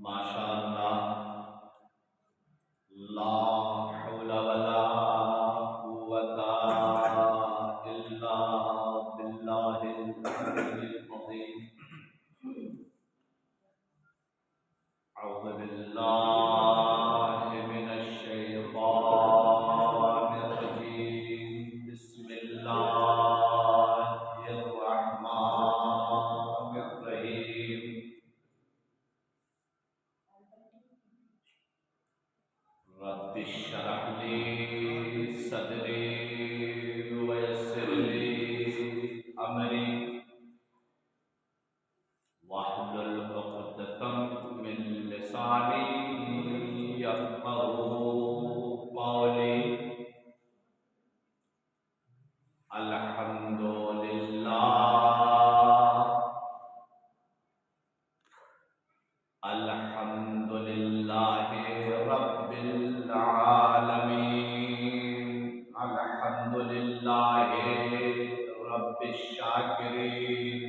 माशाअल्लाह, ला हौला वला कुव्वता इल्ला बिल्लाहिल अलिय्यिल अज़ीम। अऊज़ु बिल्लाहि मिनश शैतानिर रजीम। बिस्मिल्लाहिर रहमानिर रहीम। रब्बि इश्रह ली सदरी वयस्सिर ली अमरी वाहलुल उक़दतम मिन लिसानी यफ़क़हू क़ौली। अल्हम्दुलिल्लाहि रब्बिल आलमीन। अल्हम्दुलिल्लाहि रब्बिश शाकिरीन।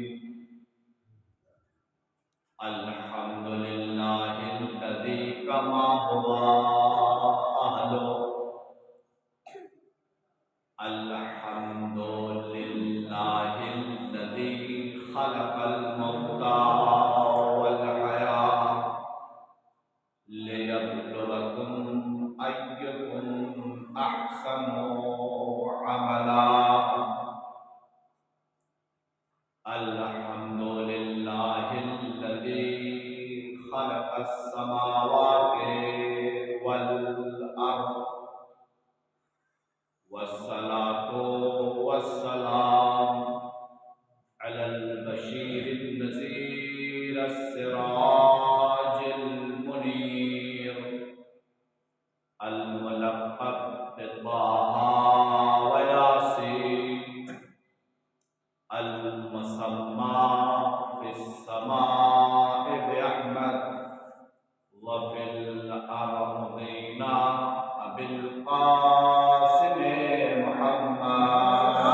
अल्हम्दुलिल्लाहिल्लज़ी कमा हुवा अहलुहु। अल्हम्दुलिल्लाहिल्लज़ी खलक़ल मौता वल हयात लियब्लुवकुम अय्युकुम अहसनु अमला। अल्हम्दुलिल्लाहिल्लज़ी खलक़स समावाति वल अर्द। वस्सलातु वस्सलाम अलल बशीरिन नज़ीर अस्सिराजिल मुनीर अल मुलक़्क़ब बित्ताहा व यासीन अल मुसम्मा फिस्समाइ बिअहमद व फिल अर्ज़ीना बिल क़ासिम मुहम्मद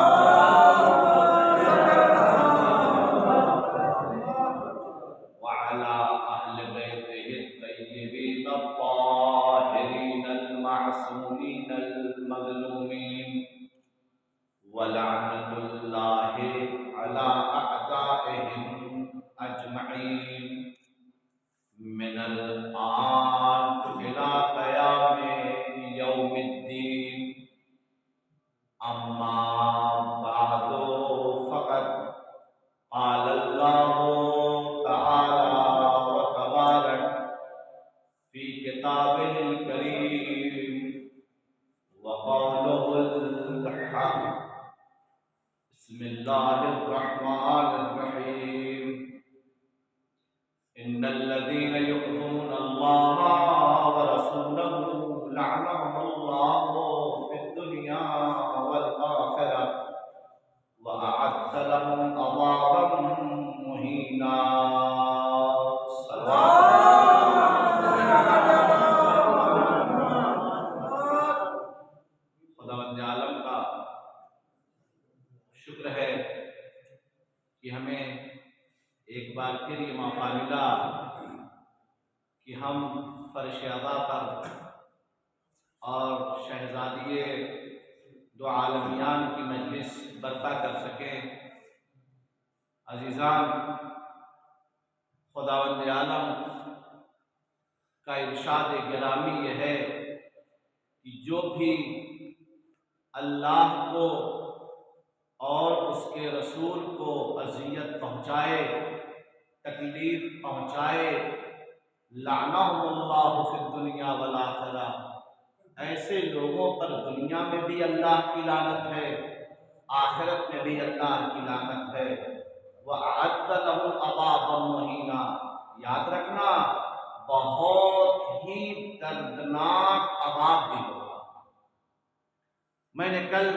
व अला अहलि बैतिहि अत्तय्यिबीन अत्ताहिरीन अल-मअसूमीन अल-मज़लूमीन व लअनतुल्लाहि अला अअदाइहिम अजमईन मिनल आन इला क़यामि यौमिद्दीन। अम्मा बअदु फ़क़द क़ालल्लाहु तआला व तबारक फ़ी किताबिहिल करीम व क़ौलुहुल हक़। बिस्मिल्लाहिर रहमानिर रहीम। इन्नल्लज़ीना यु'ज़ूनल्लाहा व रसूलहु लअनहुमुल्लाहु फ़िद्दुनिया वल आख़िरह व अअद्द लहुम अज़ाबन मुहीना। खुदावंद आलम का शुक्र है कि हमें एक बार फिर ये मौका मिला कि हम फर्श अज़ा पर और शहज़ादिए दो आलमियान की मजलिस बर्पा कर सकें। अज़ीज़ान, खुदावंद आलम का इरशाद गिरामी यह है कि जो भी अल्लाह को और उसके रसूल को अज़ियत पहुँचाए, तकलीफ पहुँचाए, लअनहुमुल्लाहु फ़िद्दुनिया वल आख़िरह, ऐसे लोगों पर दुनिया में भी अल्लाह की लानत है, आखिरत में भी अल्लाह की लानत है। व अअद्द लहुम अज़ाबन मुहीना, याद रखना बहुत ही दर्दनाक अज़ाब भी होगा। मैंने कल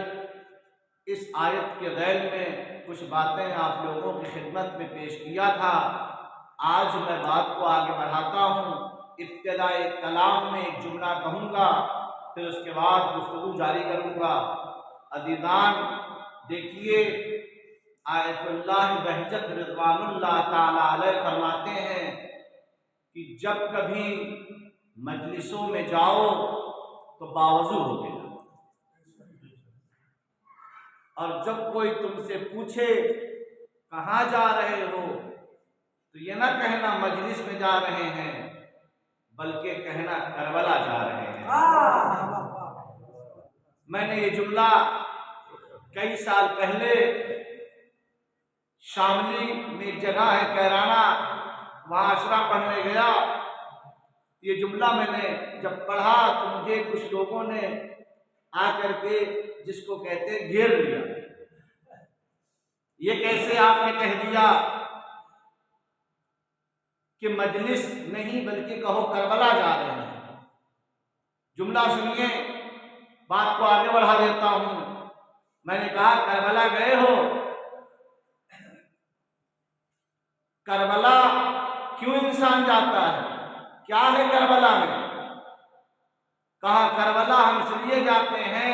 इस आयत के ज़ैल में कुछ बातें आप लोगों की खिदमत में पेश किया था। आज मैं बात को आगे बढ़ाता हूँ। इब्तिदाए कलाम में एक जुमला कहूँगा, फिर उसके बाद गुफ्तगू जारी करूँगा। अज़ीज़ान, देखिए आयतुल्लाह बहजत रिज़वानुल्लाह ताला अलैह फरमाते हैं कि जब कभी मजलिसों में जाओ तो बावजू हो गया, और जब कोई तुमसे पूछे कहाँ जा रहे हो तो ये ना कहना मजलिस में जा रहे हैं, बल्कि कहना करबला जा रहे हैं। मैंने ये जुमला कई साल पहले शामली में एक जगह है कैराना, वहाँ अशरा पढ़ने गया। ये जुमला मैंने जब पढ़ा तो मुझे कुछ लोगों ने आकर के, जिसको कहते हैं, घेर लिया। ये कैसे आपने कह दिया कि मजलिस नहीं बल्कि कहो करबला जा रहे हैं। जुमला सुनिए, बात को आगे बढ़ा देता हूं। मैंने कहा करबला गए हो, करबला क्यों इंसान जाता है, क्या है करबला में? कहा करबला हम इसलिए जाते हैं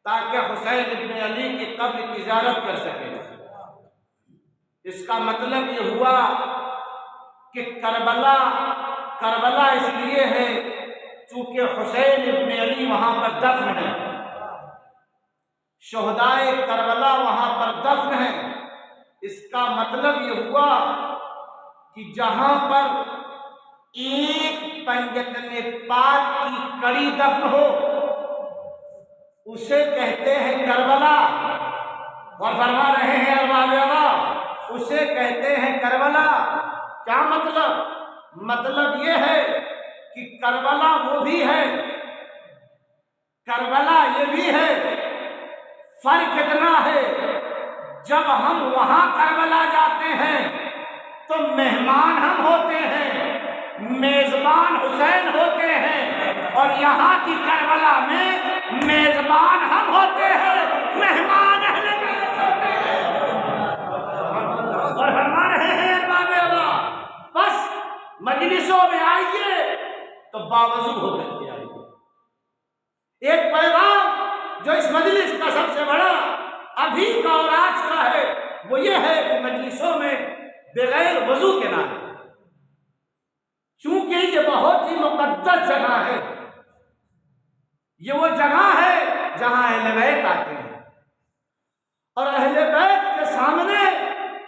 ताकि हुसैन इब्न अली की कब्र की ज़ियारत कर सके। इसका मतलब ये हुआ कि करबला इसलिए है चूंकि हुसैन इब्न अली वहां पर दफन है, शोहदाए करबला वहां पर दफन है। इसका मतलब ये हुआ कि जहां पर एक पंजतने पाक की कड़ी दफन हो उसे कहते हैं करबला। और फरमा रहे हैं अल्लाह, उसे कहते हैं करबला। क्या मतलब? मतलब ये है कि करबला वो भी है, करबला ये भी है। फर्क इतना है, जब हम वहां करबला जाते हैं तो मेहमान हम होते हैं, मेजबान हुसैन होते हैं, और यहाँ की करबला में मेजबान हम होते हैं, मेहमान अहले बैत होते हैं। और फरमा रहे हैं अल्लाह, बस मजलिसों में आइए तो बावजू होकर के आइए। एक पैगाम जो इस मजलिस का सबसे बड़ा अभी का और आज का है वो ये है कि मजलिसों में बगैर वजू के ना है, चूंकि ये बहुत ही मुकद्दस जगह है। ये वो जगह है जहां अहले बैत आते हैं, और अहले बैत के सामने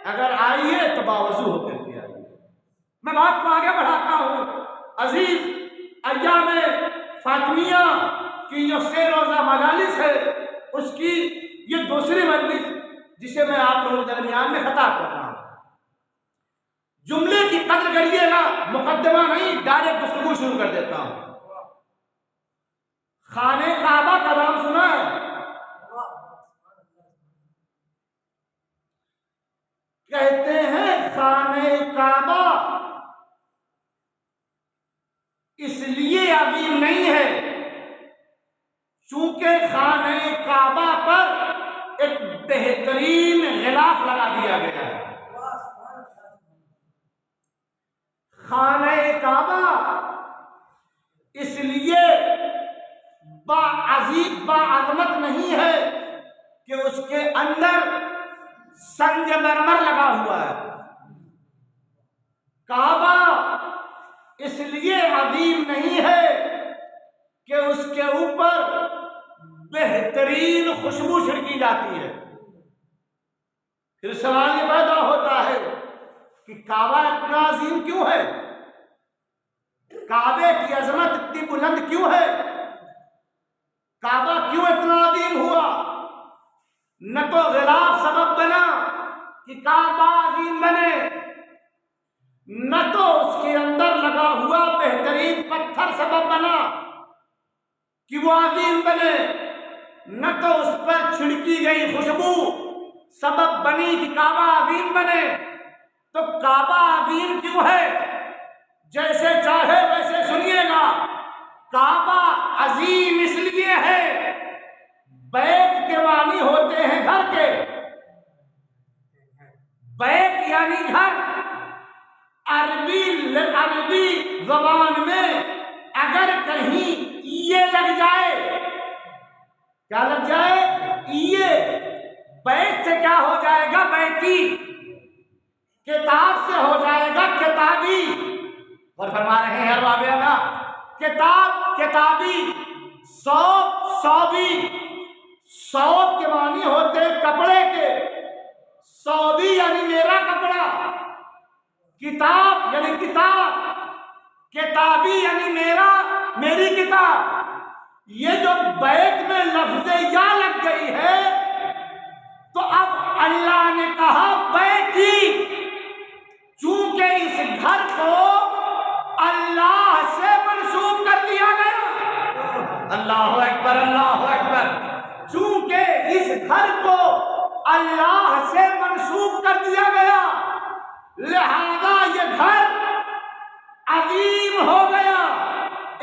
अगर आइए तो बावजू होकर के आइए। मैं बात को आगे बढ़ाता हूं। अजीज अय्याम फातिमिया की जो से रोजा मजालिस है, उसकी ये दूसरी मजलिस जिसे मैं आप लोगों के दरमियान में खिताब कर रहा हूं। जुमले की कद्र करिएगा, मुकद्दमा नहीं, डायरेक्ट गुफ्तगू शुरू कर देता हूं। खाने काबा का नाम सुना है? कहते हैं खाने काबा इसलिए अजीम नहीं है चूंकि खाने काबा पर एक बेहतरीन गिलाफ लगा दिया गया है। खाने काबा इसलिए बाअज़मत नहीं है कि उसके अंदर संगमरमर लगा हुआ है। काबा इसलिए अजीम नहीं है कि उसके ऊपर बेहतरीन खुशबू छिड़की जाती है। फिर सवाल ये पैदा होता है कि काबा इतना अजीम क्यों है, काबे की अजमत इतनी बुलंद क्यों है, काबा क्यों इतना अजीम हुआ? न तो गिलाफ सबब बना कि काबा अजीम बने, न तो उसके अंदर लगा हुआ बेहतरीन पत्थर सबब बना कि वो अजीम बने, न तो उस पर छिड़की गई खुशबू सबब बनी कि काबा अजीम बने। तो काबा अजीम क्यों है? जैसे चाहे वैसे सुनिएगा। काबा अजीम इसलिए है, बैत के मानी होते हैं घर के, बैत यानी घर। अरबी ज़बान में अगर कहीं ये लग जाए, क्या लग जाए? ये बैत से क्या हो जाएगा? बैती। किताब से हो जाएगा किताबी। किताबी, सौब, सौबी। सौब के मानी होते कपड़े के, सौबी यानी मेरा कपड़ा, किताब यानी किताब, किताबी यानी मेरी किताब। ये जो बैत में लफ्ज़े या लग गई है तो अब अल्लाह ने कहा बैती, चूंकि इस घर को अल्लाह से मंसूब कर दिया गया। अल्लाह अकबर, अल्लाह अकबर। चूंकि इस घर को अल्लाह से मंसूब कर दिया गया, लिहाजा ये घर अजीम हो गया।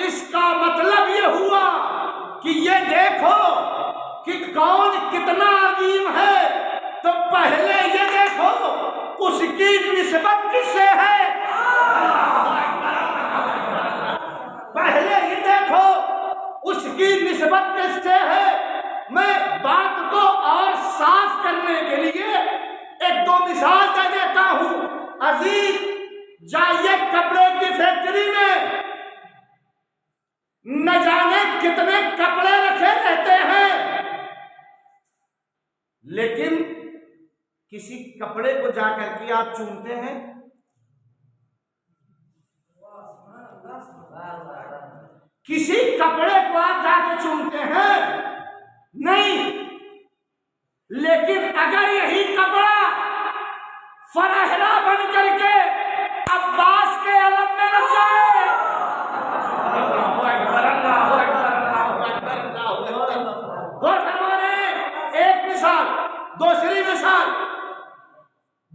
इसका मतलब ये हुआ कि ये देखो कि कौन कितना अजीम है, तो पहले ये देखो उसकी निस्बत किससे है। पहले ये देखो उसकी निस्बत किससे है। मैं बात को और साफ करने के लिए एक दो मिसाल दे देता हूं। अजीज, जाइए कपड़े की फैक्ट्री में, न जाने कितने कपड़े रखे रहते हैं, लेकिन किसी कपड़े को जाकर के आप चूमते हैं? किसी कपड़े को आप जाकर चूमते हैं? नहीं। लेकिन अगर यही कपड़ा फरहरा बन करके अब्बास के अलम में लग जाए, एक मिसाल, दूसरी मिसाल,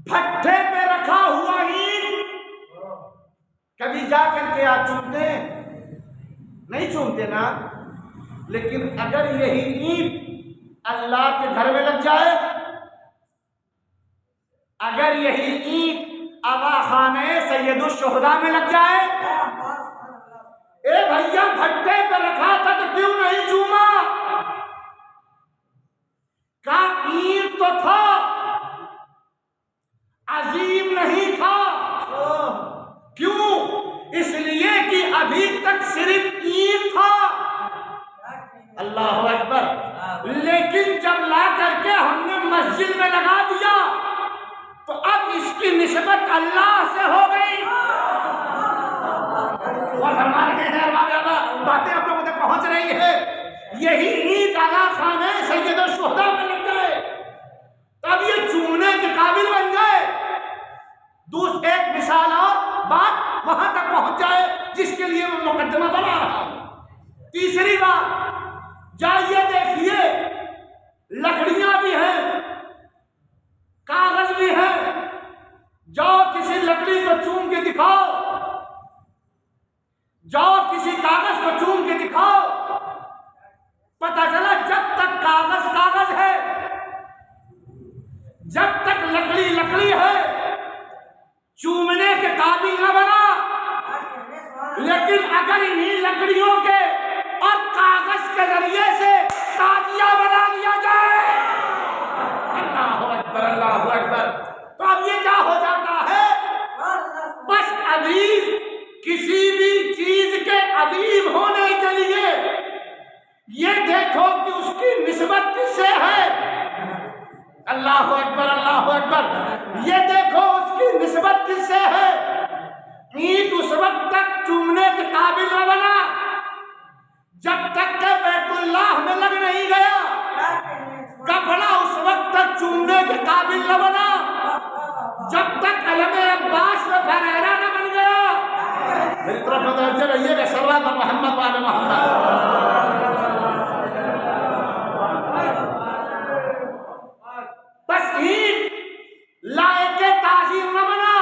भट्ठे पे रखा हुआ ईंट कभी जाकर के आप चूमते हैं? नहीं चूमते ना। लेकिन अगर यही ईंट अल्लाह के घर में लग जाए, अगर यही ईंट आगा खाने सैयदुल शुहदा में लग जाए, ए भैया भट्टे पे रखा था तो क्यों नहीं चूमा? का ईंट तो था, अजीम नहीं था। क्यों? इसलिए कि अभी तक सिर्फ ईंट था। अल्लाह अकबर। लेकिन जब ला करके हमने मस्जिद में लगा दिया तो अब इसकी निस्बत अल्लाह से हो गई। और हमारे बातें आप लोगों तक पहुंच रही है। यही ईद आगा खाने सैयदुल शुहदा में लग गए, तब ये चूमने के काबिल बन गए। दूसरी एक मिसाल और बात वहां तक पहुंच जाए जिसके लिए मैं मुकद्दमा बना रहा हूं। तीसरी बात, जाइए देखिए, लकड़ियां भी हैं, कागज भी है। जाओ किसी लकड़ी को चूम के दिखाओ, जाओ किसी कागज को चूम के दिखाओ, पता चला जब तक कागज कागज है, जब तक लकड़ी लकड़ी है, चूमने के काबिल न बना। लेकिन अगर इन्हीं लकड़ियों के और कागज के जरिए से ताजिया बना लिया जाए, अल्लाह अकबर, अल्लाह अकबर, तो अब ये क्या हो जाता है? बस अजीब, किसी भी चीज के अजीब होने के लिए ये देखो कि उसकी निस्बत किससे है। अल्लाह अकबर, अल्लाह अकबर। ये देखो उसकी निस्बत किससे है। ईंट उस वक्त तक चूमने के काबिल न बना जब तक के बैतुल्लाह में लग नहीं गया। कपड़ा उस वक्त तक चूमने के काबिल न बना जब तक अलम अब्बास में फरहरा न बन गया। मेरी तरफ मुतवज्जो रहिएगा। सल्लल्लाहु मोहम्मद वाले मोहम्मद। बस ईद लायके ताज़ीम न बना,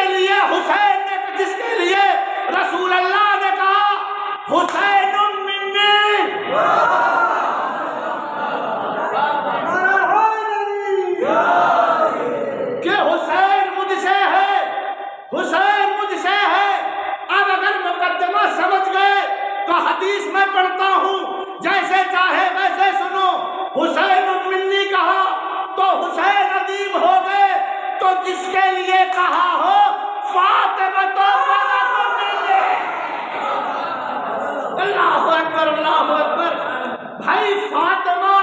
जिसके लिए हुसैन ने, जिसके लिए रसूल अल्लाह ने कहा हुसैन मिन्नी, कि हुसैन मुझसे है, हुसैन मुझसे है। अब अगर मुकद्दमा समझ गए तो हदीस में पढ़ता हूं, जैसे चाहे वैसे सुनो। हुसैन मिन्नी कहा तो हुसैन अदीब हो गए, तो जिसके लिए कहा हो फातिमा तो अल्लाहु अकबर, अल्लाहु अकबर। भाई फातिमा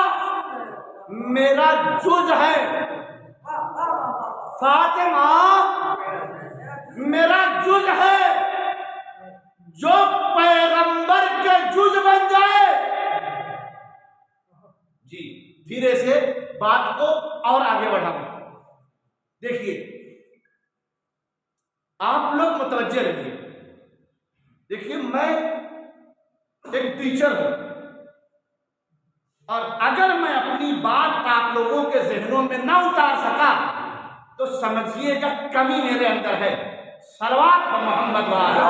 मेरा जुज है, फातिमा मेरा जुज है। जो पैगंबर के जुज बन जाए, जी धीरे से बात को और आगे बढ़ाऊं। देखिए आप लोग मुतवज्जे रहिए। देखिए मैं एक टीचर हूं, और अगर मैं अपनी बात आप लोगों के जहनों में ना उतार सका तो समझिएगा कमी मेरे अंदर है। सलवात पर मोहम्मद वाला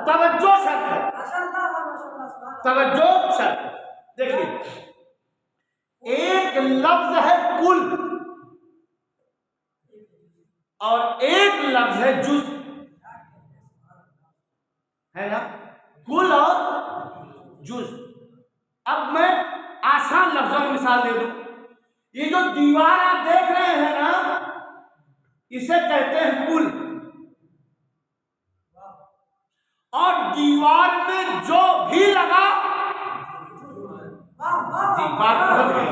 तवज्जो शर्त है, तवज्जो शर्त है। देखिए एक लफ्ज है कुल और एक लफ्ज है जुज, है ना, कुल और जुज। अब मैं आसान लफ्जों में मिसाल दे दूं। ये जो दीवार आप देख रहे हैं ना, इसे कहते हैं कुल, और दीवार में जो भी लगा, जी बात पहुंच गई,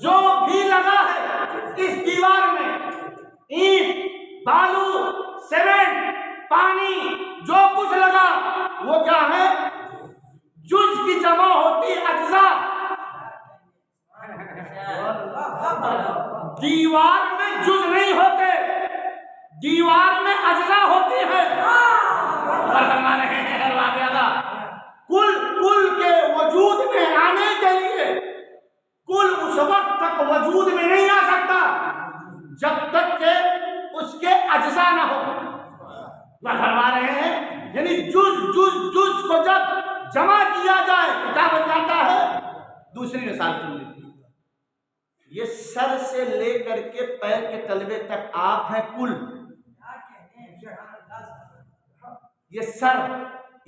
जो भी लगा है इस दीवार में, ईंट, बालू, सीमेंट, पानी, जो कुछ लगा वो क्या है? जुज की जमा होती अज्जा। दीवार में जुज नहीं होते, दीवार में अज्जा होती है। कुल के वजूद में आने के लिए कुल उस वक्त तक वजूद में नहीं आ सकता जब तक के उसके अज्जा ना हो। फरमा रहे हैं यानी जुज को जब जमा किया जाए तो क्या बन जाता है? दूसरी मिसाल सुन लीजिए। ये सर से लेकर के पैर के तलवे तक आप हैं कुल। ये सर,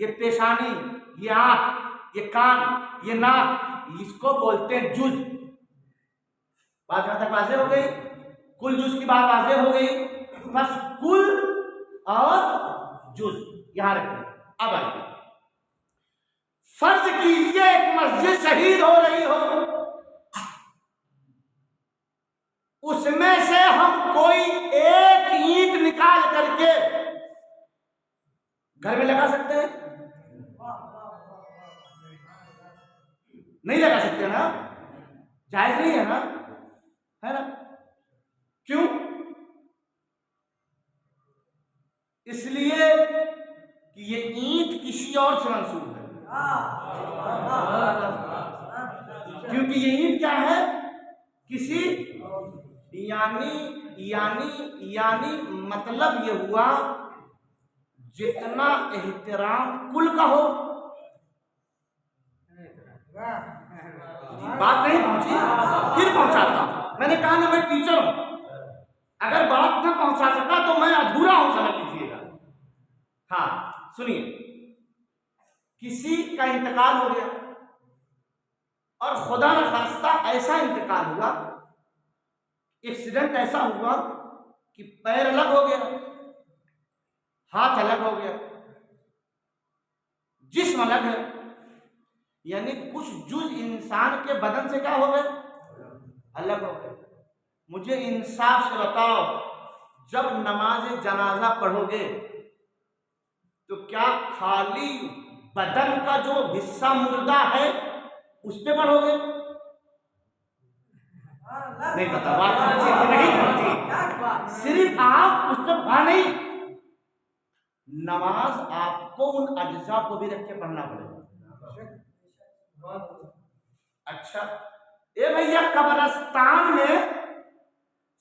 ये पेशानी, ये आंख, ये कान, ये नाक, इसको बोलते हैं जुज। बात यहां तक वाज़ेह हो गई? कुल जुज की बात वाज़ेह हो गई। बस कुल और जुज यहां रखिए। अब आइए, फर्ज कीजिए एक मस्जिद शहीद हो रही हो, उसमें से हम कोई एक ईंट निकाल करके घर में लगा सकते हैं? नहीं लगा सकते ना, जायज नहीं है ना, है ना? क्यों? इसलिए कि ये ईंट किसी और से मंसूब है। क्योंकि ये ईंट क्या है? किसी यानी मतलब ये हुआ जितना एहतराम कुल का हो। बात नहीं पहुंची, फिर पहुंचाता। मैंने कहा ना मैं टीचर हूं, अगर बात ना पहुंचा सका तो मैं अधूरा हूं, समझ लीजिएगा। हाँ सुनिए, किसी का इंतकाल हो गया और खुदा न खास्ता ऐसा इंतकाल हुआ, एक्सीडेंट ऐसा हुआ कि पैर अलग हो गया, हाथ अलग हो गया, जिस्म अलग है, यानी कुछ जुज इंसान के बदन से क्या हो गए? अलग हो गए। मुझे इंसाफ से बताओ, जब नमाज जनाजा पढ़ोगे तो क्या खाली बदन का जो हिस्सा मुर्दा है उस पे पढ़ोगे? नहीं पता, बात नहीं पहुंची। सिर्फ आप उस पर नहीं, नमाज आपको उन अज्जा को भी रख के पढ़ना पड़ेगा। अच्छा, ए भैया कब्रिस्तान में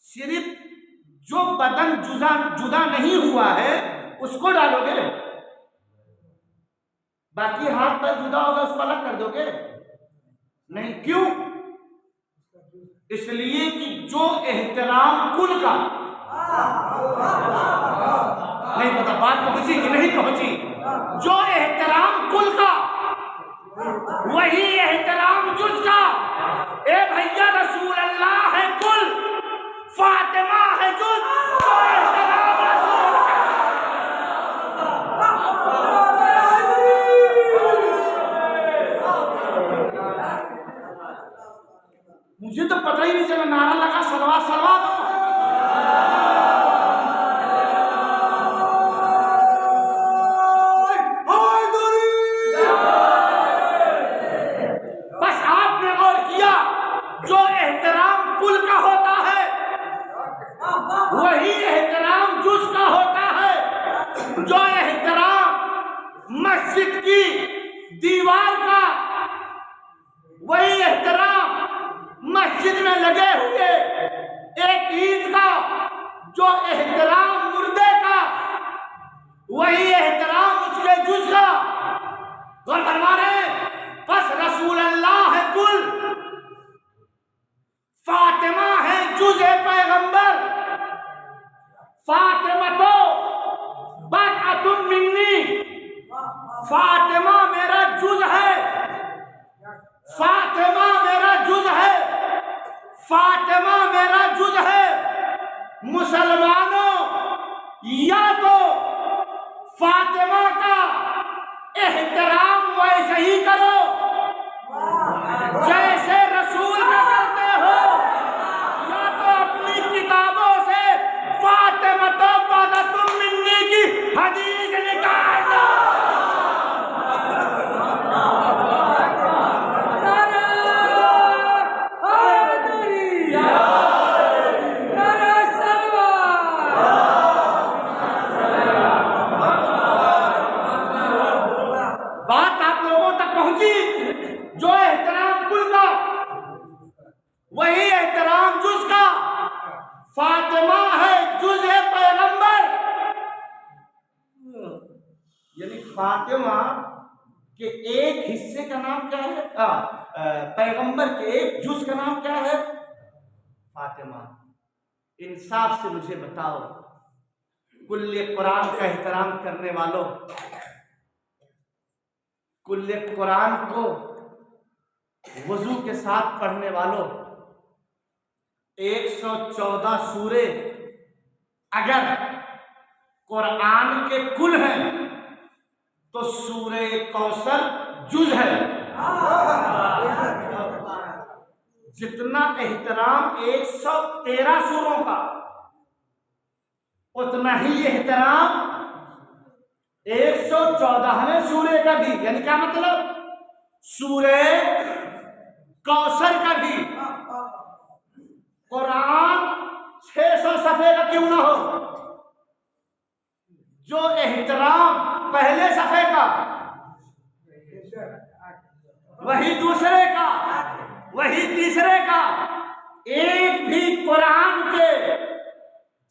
सिर्फ जो बदन जुदा नहीं हुआ है उसको डालोगे, बाकी हाथ पैर जुदा होगा उसको अलग कर दोगे? नहीं। क्यों? इसलिए कि जो एहतराम कुल का, नहीं पता बात पहुंची कि नहीं पहुंची, जो एहतराम कुल का वही एहतराम जुज का। ए भैया रसूल अल्लाह है कुल, फातिमा है जुज, जो एहतराम रसूल का। मुझे तो पता ही नहीं चला, नारा लगा सलवा सलवा दो। बस आपने और किया, जो एहतराम कुल का होता है वही एहतराम जुज का होता है। जो एहतराम मस्जिद की दीवार का वही एहतराम मस्जिद में लगे हुए एक ईंट का, जो एहतराम मुर्दे का वही एहतराम उसके जुज का। गौर फरमा रहे? बस रसूल अल्लाह है कुल, फातिमा है जुज पैगंबर। फातिमा तो बदअतुम मिन्नी, फातिमा मेरा जुज है, फातिमा मेरा जुज है, फातिमा मेरा जुज है। मुसलमानों, या तो फातिमा का एहतराम वैसे ही करो जैसे रसूल का करते हो, या तो अपनी किताबों से फातिमा तो बदअतुम मिन्नी की हदीस निकाल दो। बात आप लोगों तक पहुंची? जो एहतराम कुल का वही एहतराम जुज का। फातिमा है जुज पैगंबर, यानी फातिमा के एक हिस्से का नाम क्या है? पैगंबर के एक जुज का नाम क्या है? फातिमा। इंसाफ से मुझे बताओ, कुल्ले कुरान का एहतराम करने वालों, कुल्ले कुरान को वजू के साथ पढ़ने वालों, 114 सूरे अगर कुरान के कुल हैं तो सूरे कौसर जुज है। जितना एहतराम 113 सूरों का, उतना ही एहतराम 114वें सूरे का भी, यानी क्या मतलब? सूरे कौसर का भी। कुरान 600 सफ़े का क्यों ना हो, जो एहतराम पहले सफ़े का वही दूसरे का वही तीसरे का, एक भी कुरान के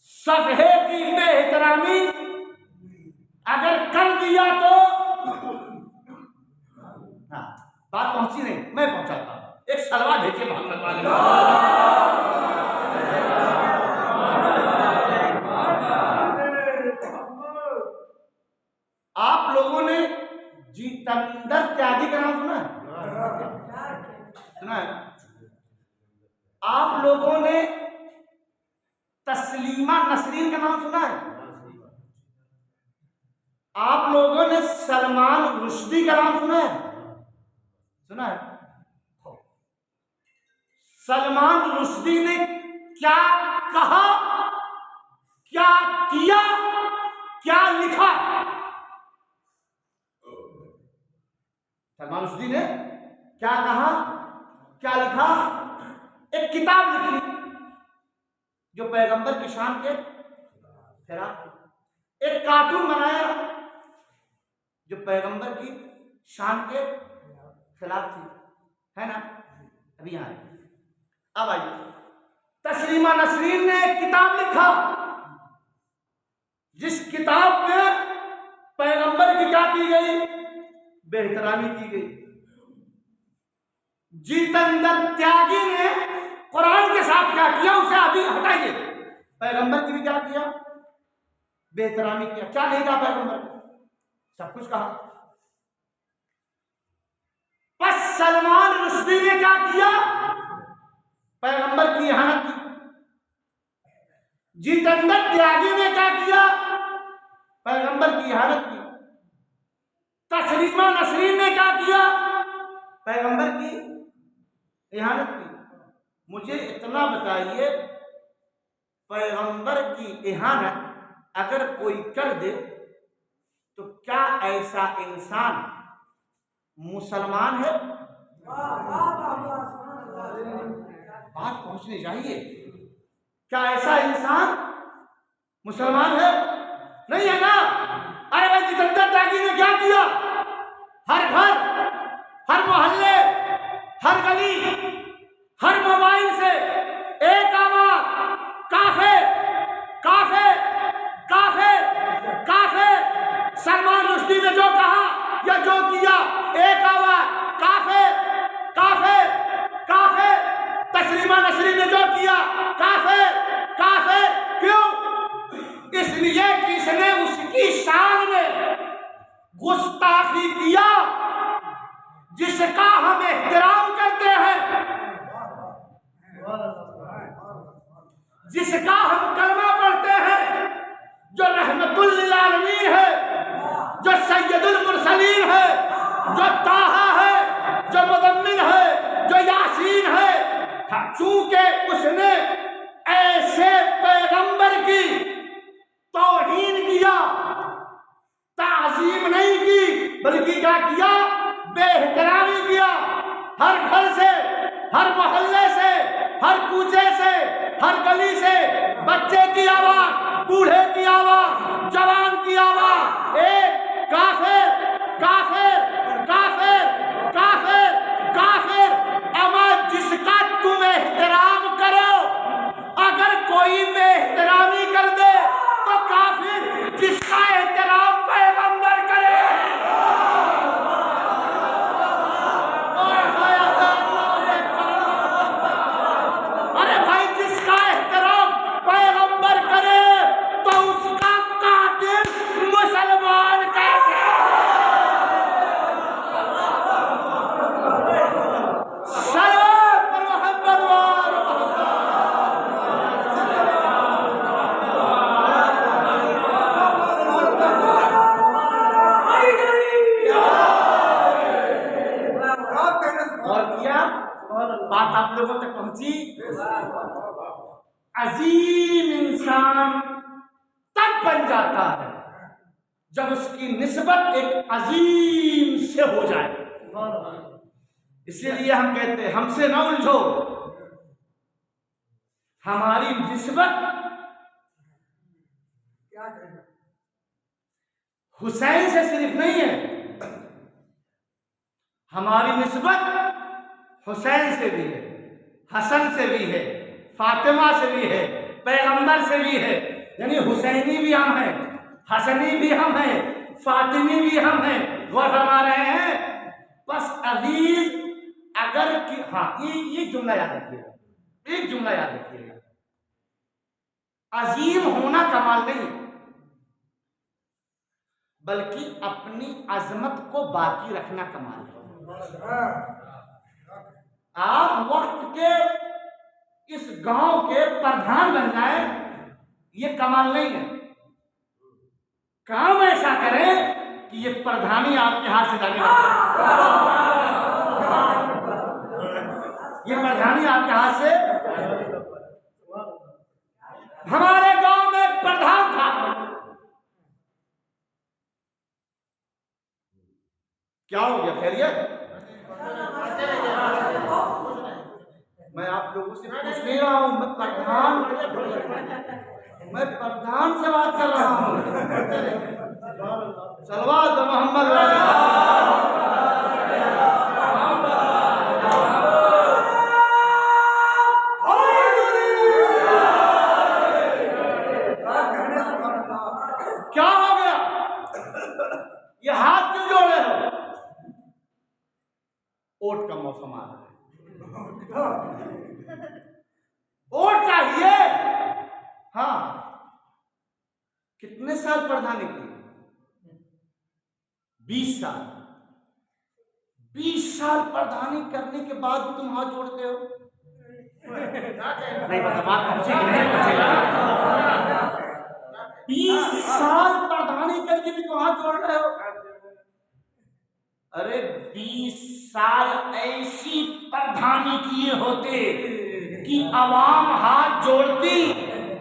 सफ़े की बेहतरामी अगर कर दिया तो, हाँ बात पहुंची नहीं, मैं पहुंचाता हूं। एक सलवा भेजिए मोहम्मद वाले। आप लोगों ने जितेंद्र त्यागी का नाम सुना है? सुना है? आप लोगों ने तस्लीमा नसरीन का नाम सुना है? आप लोगों ने सलमान रुश्दी का नाम सुना है? सुना है? सलमान रुश्दी ने क्या कहा, क्या किया, क्या लिखा? सलमान रुश्दी ने क्या कहा, क्या लिखा? एक किताब लिखी जो पैगंबर की शान के खिलाफ थी। एक कार्टून बनाया जो पैगंबर की शान के खिलाफ थी, है ना? अभी यहाँ अब आइए, तस्लीमा नसरीन ने एक किताब लिखा, जिस किताब में पैगंबर की क्या की गई? बेहतरामी की गई। जितेंद्र त्यागी ने कुरान के साथ क्या किया, उसे अभी हटाइए। पैगंबर की भी क्या किया? बेहतरामी किया। क्या नहीं कहा पैगंबर? सब कुछ कहा। बस सलमान रुश्दी ने क्या किया? पैगंबर की इहानत की। जितेंद्र त्यागी ने क्या किया? पैगंबर की इहानत की। तस्लीमा नसरीन ने क्या किया? पैगंबर की इहानत की। मुझे इतना बताइए, पैगंबर की इहानत अगर कोई कर दे तो क्या ऐसा इंसान मुसलमान है? बात पहुंचनी चाहिए। क्या ऐसा इंसान मुसलमान है? नहीं है ना। अरे भाई, जितेंद्र त्यागी ने क्या किया? हर घर, हर मोहल्ले, हर गली, हर मोबाइल से एक आवाज, cafe cafe cafe cafe. Salman Rushdie ने जो कहा या जो किया, एक आवाज, cafe cafe cafe. Taslima Nasreen ने जो किया, काफे काफे। क्यों? इसलिए कि इसने उसकी शान में गुस्ताखी किया जिसका हम एहतराम करते हैं, जिसका हम कलमा पढ़ते हैं, जो रहमतुल लिल आलमीन है, जो सैयदुल मुरसलीन है, जो ताहा है, जो मुदम्मिन है, जो यासीन है। चूंकि उसने ऐसे पैगंबर की तौहीन किया, ताज़ीम नहीं की, बल्कि क्या किया? बेहतरामी किया। हर घर से, हर मोहल्ले से, हर कूचे से, हर गली से बच्चे की आवाज, बूढ़े की आवाज, जवान की आवाज, एक काफिर काफिर काफिर काफिर काफिर। अमर जिसका तुम एहतराम करो, अगर कोई बेहतरामी कर दे तो काफिर। जिसका एहतराम पैगंबर करे, अरे भाई, जिसका एहतराम पैगंबर करे तो उसका कातिल मुसलमान कैसे? बात आप लोगों तक पहुंची। अजीम इंसान तब बन जाता है जब उसकी निस्बत एक अजीम से हो जाए। इसीलिए हम कहते हैं, हमसे न उलझो। हमारी निस्बत हुसैन से सिर्फ नहीं है, हमारी निस्बत हुसैन से भी है, हसन से भी है, फातिमा से भी है, पैगंबर से भी है। यानी हुसैनी भी हम हैं, हसनी भी हम हैं, फातिमी भी हम हैं। गौर फरमा रहे हैं। बस अजीज, अगर कि हाँ, ये जुमला याद रखिएगा, एक जुमला याद रखिएगा। अजीम होना कमाल नहीं, बल्कि अपनी अजमत को बाकी रखना कमाल है। आप वक्त के इस गांव के प्रधान बन जाए, ये कमाल नहीं है। काम ऐसा करें कि ये प्रधानी आपके हाथ से जाने लगे। ये प्रधानी आपके हाथ से। हमारे गांव में एक प्रधान था, क्या हो गया? खैरियत? मैं आप लोगों से पूछ नहीं रहा हूं, मैं प्रधान से बात कर रहा हूं। सलवात मोहम्मद वोट का मौसम आ रहा है, वोट चाहिए। हाँ, कितने साल प्रधानी की? 20 साल। 20 साल प्रधानी करने के बाद भी तुम हाथ जोड़ते हो? नहीं पता, बात पहुंचेगी नहीं पहुंचेगी। 20 साल प्रधानी करके भी तुम हाथ जोड़ रहे हो? अरे 20 साल ऐसी प्रधानी किए होते कि अवाम हाथ जोड़ती,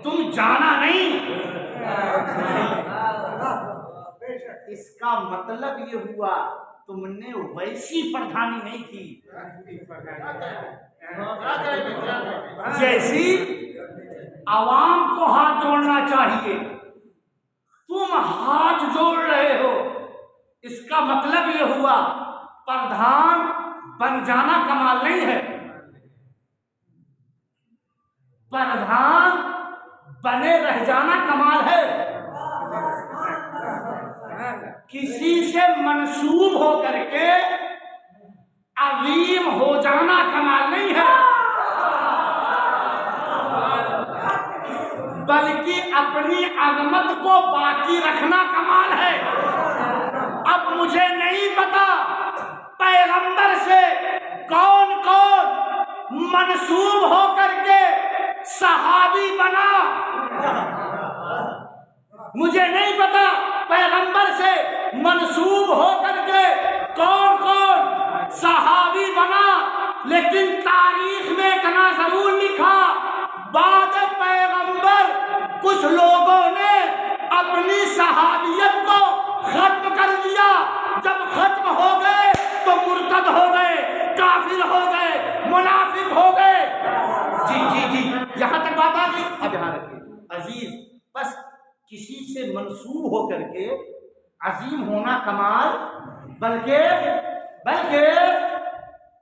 तुम जाना नहीं। इसका मतलब ये हुआ तुमने वैसी प्रधानी नहीं की जैसी अवाम को हाथ जोड़ना चाहिए। तुम हाथ जोड़ रहे हो, इसका मतलब ये हुआ प्रधान बन जाना कमाल नहीं है, प्रधान बने रह जाना कमाल है। किसी से मंसूब हो करके अजीम हो जाना कमाल नहीं है, बल्कि अपनी अजमत को बाकी रखना कमाल है। अब मुझे नहीं पता पैगंबर से कौन कौन मंसूब हो करके सहाबी बना, मुझे नहीं पता पैगंबर से मंसूब हो करके कौन कौन सहाबी बना, लेकिन तारीख में इतना जरूर लिखा, बाद पैगंबर कुछ लोगों ने अपनी सहाबियत को खत्म कर दिया। जब खत्म हो गए तो मुर्तद हो गए, काफिर हो गए, मुनाफिक हो गए। जी जी जी, यहां तक बात आ गई। अब यहां रखिए अजीज, बस किसी से मंसूब हो करके अजीम होना कमाल, बल्कि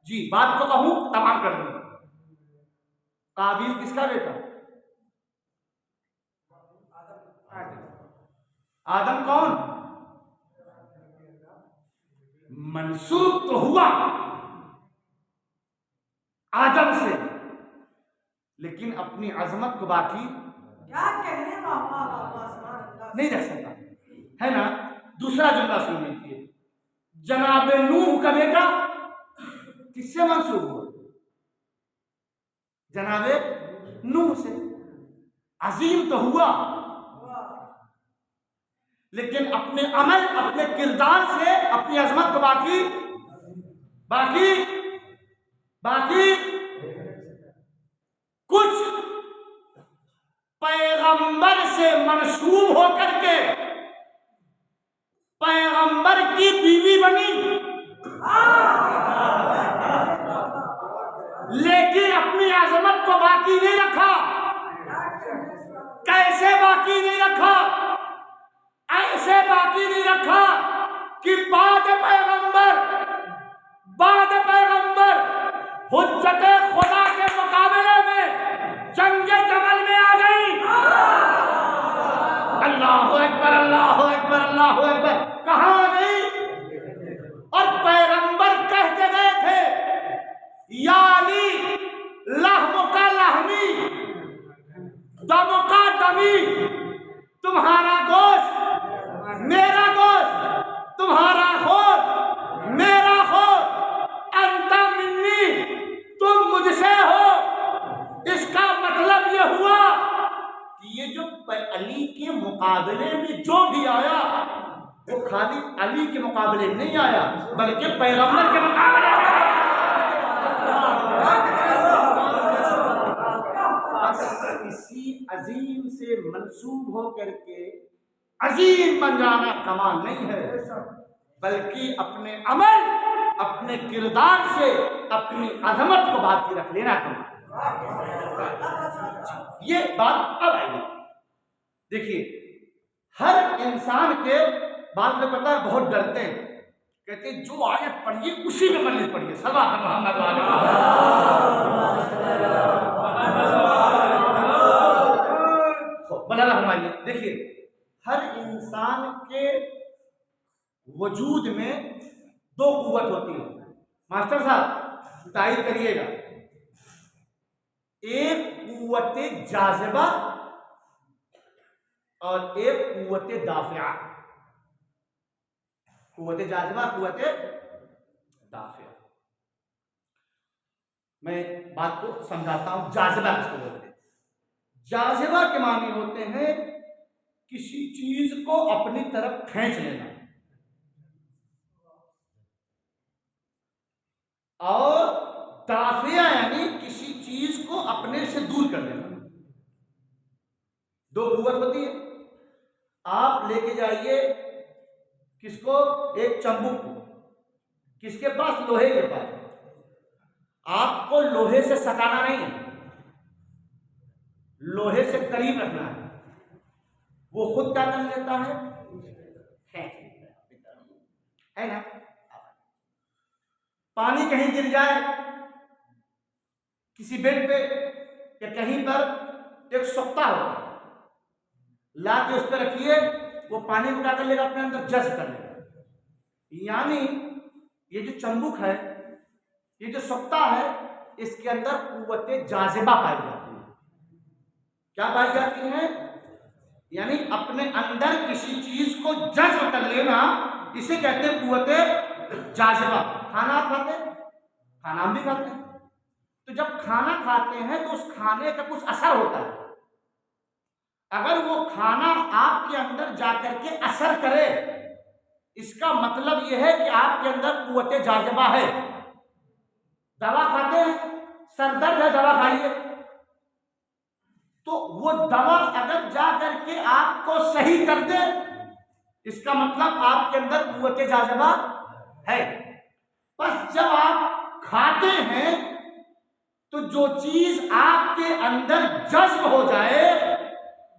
जी बात को कहूं तमाम कर दूं। काबिल किसका बेटा? आदम कौन? मंसूब तो हुआ आदम से, लेकिन अपनी अजमत को बाकी क्या कहने नहीं रख सकता है ना। दूसरा जुमला सुन लीजिए, जनाब नूह का बेटा किससे मंसूब हुआ? जनाबे नूह से। अजीम तो हुआ, लेकिन अपने अमल, अपने किरदार से अपनी अजमत को बाकी कुछ पैगंबर से मंसूब होकर के पैगंबर की बीवी बनी, लेकिन अपनी अजमत को बाकी नहीं रखा। कैसे बाकी नहीं रखा? ऐसे बाकी नहीं रखा कि बाद पैगंबर हुज्जते खुदा के मुकाबले में जंगे जमल में आ गई। अल्लाहु अकबर, अल्लाहु अकबर, अल्लाहु अकबर। कहां आ गई? और पैगंबर कहते गए थे, या अली लहमुका लहमी दमुका दमी, तुम्हारा गोश्त मेरा गोश्त, तुम्हारा खून मेरा खून, अंता मिन्नी, तुम मुझसे हो। इसका मतलब ये हुआ कि ये जो अली के मुकाबले में जो भी आया वो खाली अली के मुकाबले नहीं आया, बल्कि पैगंबर के मुकाबले आया। किसी अजीम से मंसूब हो करके अजीम बन जाना कमाल नहीं है, बल्कि अपने अमल, अपने किरदार से अपनी अजमत को बाकी रख लेना कमाल। ये बात अब आएगी। देखिए, हर इंसान के बात में पता है बहुत डरते हैं, कहते हैं जो आयत पढ़िए उसी में मल्लिक पढ़िए। सल्लल्लाहु मोहम्मद बना फरमाइए। देखिए, हर इंसान के वजूद में दो कुव्वत होती है, मास्टर साहब तारीफ करिएगा, एक कुव्वते जाज़िबा और एक कुव्वते दाफिया। कुव्वते जाज़िबा, कुव्वते दाफिया। मैं बात को समझाता हूं। जाज़िबा किसको बोलते हैं? जाज़िबा के मानी होते हैं किसी चीज को अपनी तरफ खींच लेना, और दाफिया यानी किसी चीज को अपने से दूर कर देना। दो कुव्वत होती है। आप लेके जाइए किसको? एक चंबुक को, किसके पास? लोहे के पास। आपको लोहे से सटाना नहीं है, लोहे से करीब रखना है। वो खुद क्या कर लेता है? है ना? पानी कहीं गिर जाए किसी बेड पे या कहीं पर, एक सोख्ता हो, ला के उस पर रखिए, वो पानी को क्या कर लेगा? अपने अंदर जज़्ब कर लेगा। यानी ये जो चंबुक है, ये जो सोख्ता है, इसके अंदर कुव्वते जाज़िबा पाई जाती है। क्या पाई जाती है? यानी अपने अंदर किसी चीज को जज़्ब कर लेना, इसे कहते हैं कुव्वते जाज़िबा। खाना आप खाते हैं, खाना हम भी खाते हैं, तो जब खाना खाते हैं तो उस खाने का कुछ असर होता है। अगर वो खाना आपके अंदर जाकर के असर करे, इसका मतलब यह है कि आपके अंदर कुव्वते जाज़िबा है। दवा खाते हैं, सर दर्द है, दवा खाइए, तो वो दवा अगर जा करके आपको सही कर दे, इसका मतलब आपके अंदर कुव्वते जाज़िबा है। बस जब आप खाते हैं तो जो चीज आपके अंदर जज़्ब हो जाए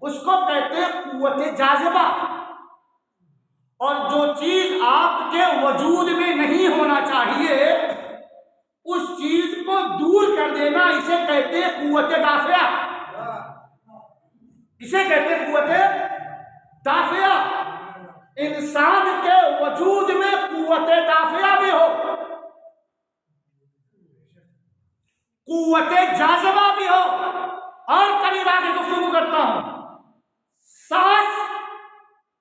उसको कहते हैं कुव्वते जाज़िबा, और जो चीज आपके वजूद में नहीं होना चाहिए उस चीज को दूर कर देना, इसे कहते हैं कुव्वते दाफिया। इसे कहते हैं कुव्वते दाफिया। इंसान के वजूद में कुव्वते दाफिया भी हो, कुव्वते जाज़िबा भी हो। और करीब आगे गुफ्तगू करता हूं। सांस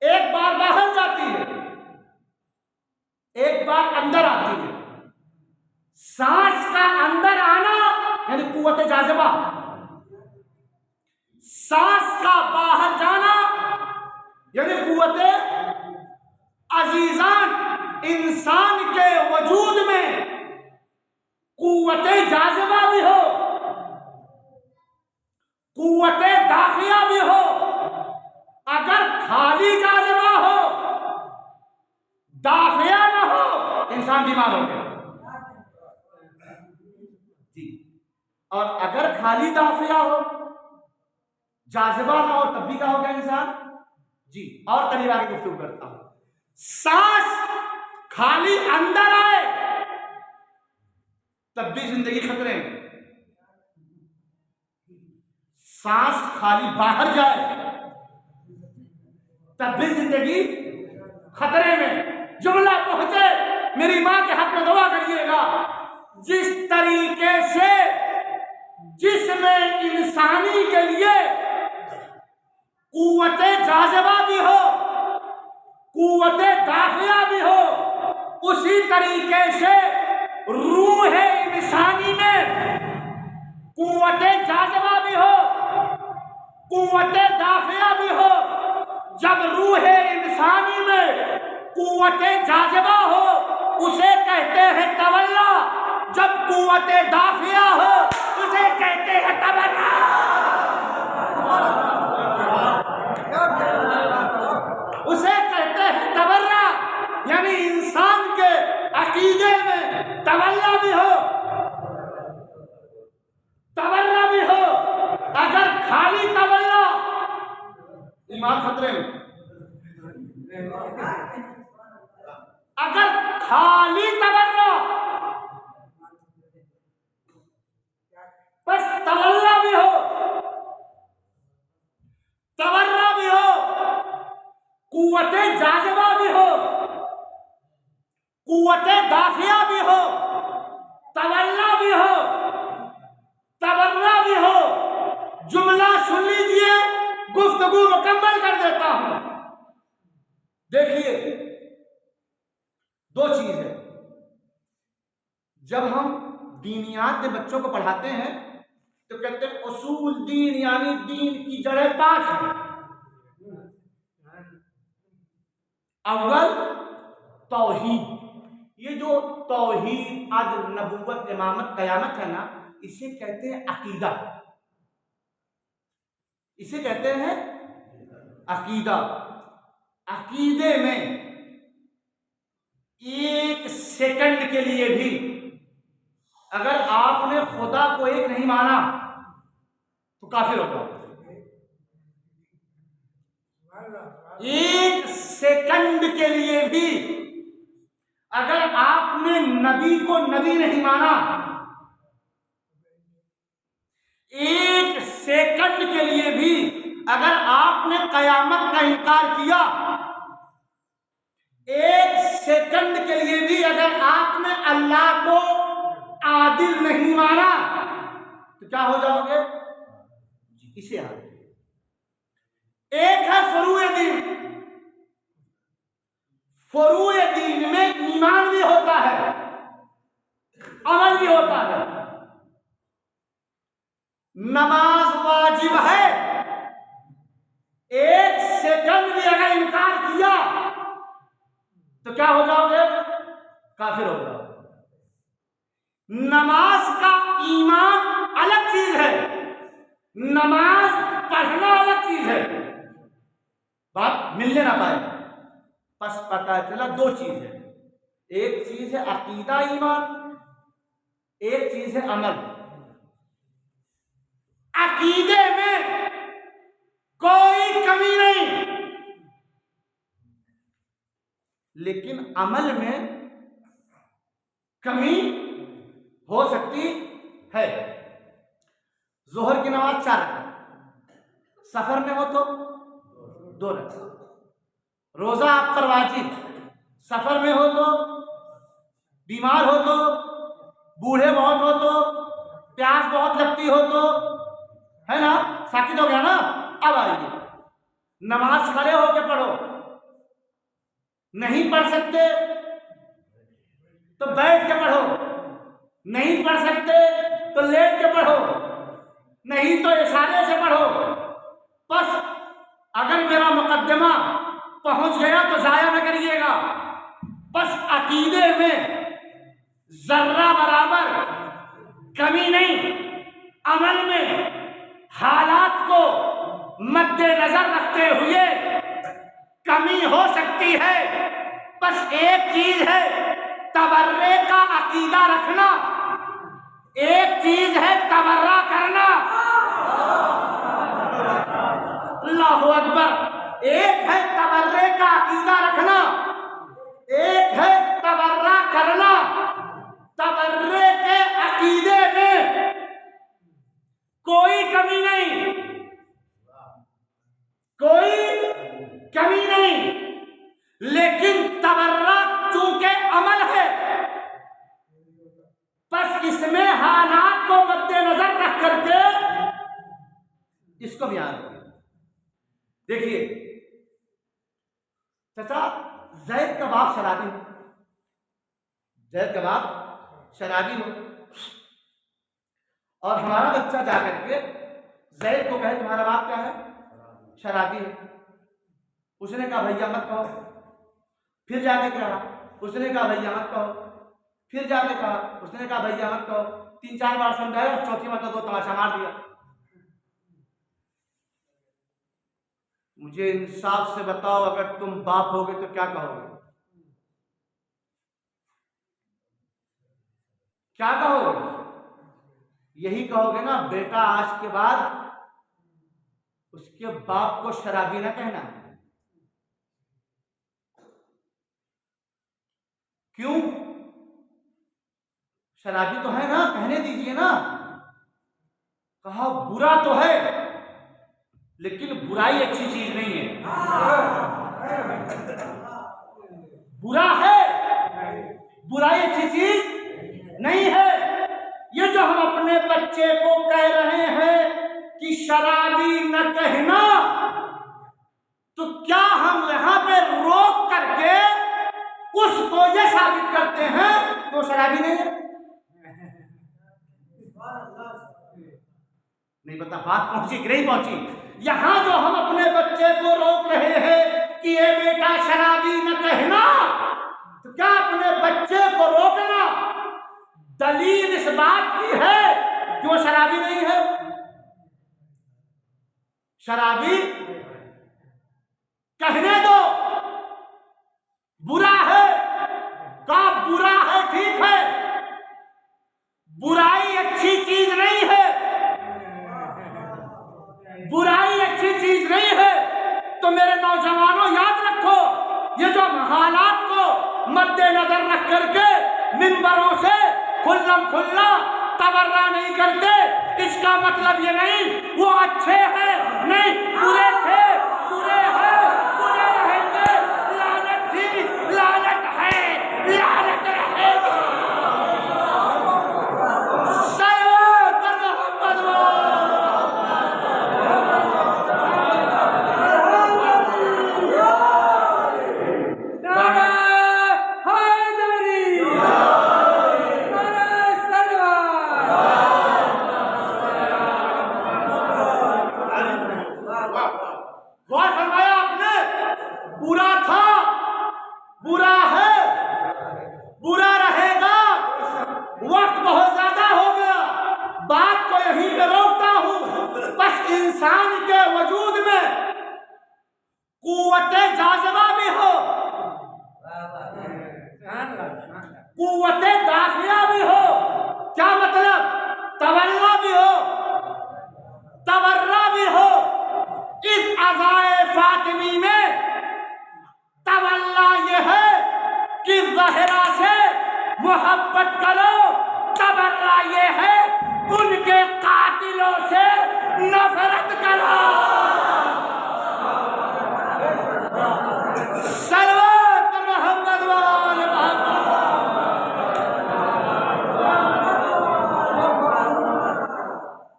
एक बार बाहर जाती है, एक बार अंदर आती है। सांस का अंदर आना यानी कुव्वते जाज़िबा, सांस का बाहर जाना यानी कुव्वते अजीजान। इंसान के वजूद में कुव्वते जाज़िबा भी हो, कुव्वते दाफिया भी हो। अगर खाली जाज़िबा हो, दाफिया ना हो, इंसान बीमार हो गया जी। और अगर खाली दाफिया हो, जाज़िबा ना हो, तब भी क्या हो गया इंसान जी। और करीब आगे गुफ्तगू करता हूं। सांस खाली अंदर आए तब भी जिंदगी खतरे में, सांस खाली बाहर जाए तब भी जिंदगी खतरे में। जुमला पहुंचे, मेरी मां के हक में दुआ करिएगा। जिस तरीके से जिसमें इंसानी के लिए कुव्वते जाज़िबा भी हो, कुव्वते दाफिया भी हो, उसी तरीके से रूह इंसानी में कुव्वते जाज़िबा भी हो, कुव्वते दाफिया भी हो। जब रूह इंसानी में कुव्वते जाज़िबा हो उसे कहते हैं तवल्ला, जब कुव्वते दाफिया हो उसे कहते हैं तबर्रा। उसे कहते हैं तबर्रा, यानी इंसान के अकीदे में तवल्ला भी हो, तबर्रा भी हो। अगर खाली तवल्ला, ईमान खतरे में। अगर खाली तवल्ला, बस तवल्ला भी हो, तबर्रा भी हो, कुव्वते जाज़िबा भी हो, कुव्वते दाफिया भी हो, जब हम दीनियात में बच्चों को पढ़ाते हैं तो कहते हैं उसूल दीन, यानी दीन की जड़ें 5 हैं। अव्वल तौहीद, ये जो तौहीद, अदल, नबुव्वत, इमामत, क़यामत है ना, इसे कहते हैं अकीदा, इसे कहते हैं अकीदा। अकीदे में 1 सेकंड के लिए भी अगर आपने खुदा को एक नहीं माना तो काफिर होगा। 1 सेकंड के लिए भी अगर आपने नबी को नबी नहीं माना, 1 सेकंड के लिए भी अगर आपने कयामत का इनकार किया, 1 सेकंड के लिए भी अगर आपने अल्लाह को आदिल नहीं माना तो क्या हो जाओगे? इसे एक है फरूए दीन। फरूए दीन में ईमान भी होता है, अमल भी होता है। नमाज वाजिब है, 1 सेकंड भी अगर इनकार किया तो क्या हो जाओगे? काफिर हो जाओगे। नमाज का ईमान अलग चीज है, नमाज पढ़ना अलग चीज है। बात मिलने ना पाए, बस पता चला 2 चीज है। एक चीज है अकीदा ईमान, एक चीज है अमल। अकीदे में कोई कमी नहीं, लेकिन अमल में कमी हो सकती है। जोहर की नमाज 4 रकात, सफर में हो तो 2 रकात। रोजा आप पर वाजिब, सफर में हो तो, बीमार हो तो, बूढ़े बहुत हो तो, प्यास बहुत लगती हो तो, है ना, साकित हो गया ना। अब आइए, नमाज खड़े होकर पढ़ो, नहीं पढ़ सकते तो बैठ के पढ़ो, नहीं पढ़ सकते तो लेट के पढ़ो, नहीं तो इशारे से पढ़ो। बस अगर मेरा मुकद्दमा पहुंच गया तो जाया न करिएगा। बस अकीदे में जर्रा बराबर कमी नहीं, अमल में हालात को मद्देनजर रखते हुए कमी हो सकती है। बस एक चीज है तबर्रे का अकीदा रखना, एक चीज है तबर्रा करना। अल्लाहु अकबर। एक है तबर्रे का अकीदा रखना, एक है तबर्रा करना। तबर्रे के अकीदे में कोई कमी नहीं, कोई कमी नहीं, लेकिन तबर्रा चूंकि अमल है, बस इसमें हालात को मद्देनजर रख करके इसको बयान किया। देखिए चाचा, जैद का बाप शराबी हो, जैद का बाप शराबी हो, और हमारा बच्चा जाकर के जैद को कहे तुम्हारा बाप क्या है? शराबी है। उसने कहा भैया मत कहो। फिर जाके कहा, उसने कहा भैया मत कहो। फिर जाके कहा, उसने कहा भैया मत कहो। 3-4 बार समझाया, चौथी मतलब 2 तमाशा मार दिया। मुझे इंसाफ से बताओ, अगर तुम बाप होगे तो क्या कहोगे? क्या कहोगे? यही कहोगे ना, बेटा आज के बाद उसके बाप को शराबी ना कहना। क्यों? शराबी तो है ना, कहने दीजिए ना। कहा बुरा तो है, लेकिन बुराई अच्छी चीज नहीं है। बुरा है, बुराई अच्छी चीज नहीं है। ये जो हम अपने बच्चे को कह रहे हैं कि शराबी न कहना, तो क्या हम यहां पे रोक करके उसको ये साबित करते हैं कि वो शराबी नहीं है? नहीं पता बात पहुंची कि नहीं पहुंची। यहां जो हम अपने बच्चे को रोक रहे हैं कि ये बेटा शराबी न कहना, तो क्या अपने बच्चे को रोकना दलील इस बात की है कि वो शराबी नहीं है? शराबी कहने दो, बुरा है का बुरा है, ठीक है, बुराई अच्छी चीज नहीं है, बुराई अच्छी चीज नहीं है। तो मेरे नौजवानों याद रखो, ये जो हालात को मद्देनजर रख करके मिंबरों से खुल्लम खुल्ला तबर्रा नहीं करते, इसका मतलब ये नहीं वो अच्छे हैं, नहीं बुरे थे, बुरे हैं, बुरे रहेंगे, लानत थी, लानत है, लानत रहेगी। सल्लल्लाहु गौर फरमाया आपने, बुरा था, बुरा है, बुरा रहेगा, वक्त बहुत ज्यादा हो गया, बात को यहीं पे रोकता हूं। बस इंसान के वजूद में कुव्वते जाज़िबा भी हो, कुव्वते दाफिया भी हो, क्या मतलब, तवल्ला भी हो, तबर्रा भी हो। इस अज़ाए फातिमी में तवल्ला ये है कि ज़हरा से मोहब्बत करो, तबर्रा ये है उनके कातिलों से नफरत करो। सल्लल्लाहु अलैहि वसल्लम।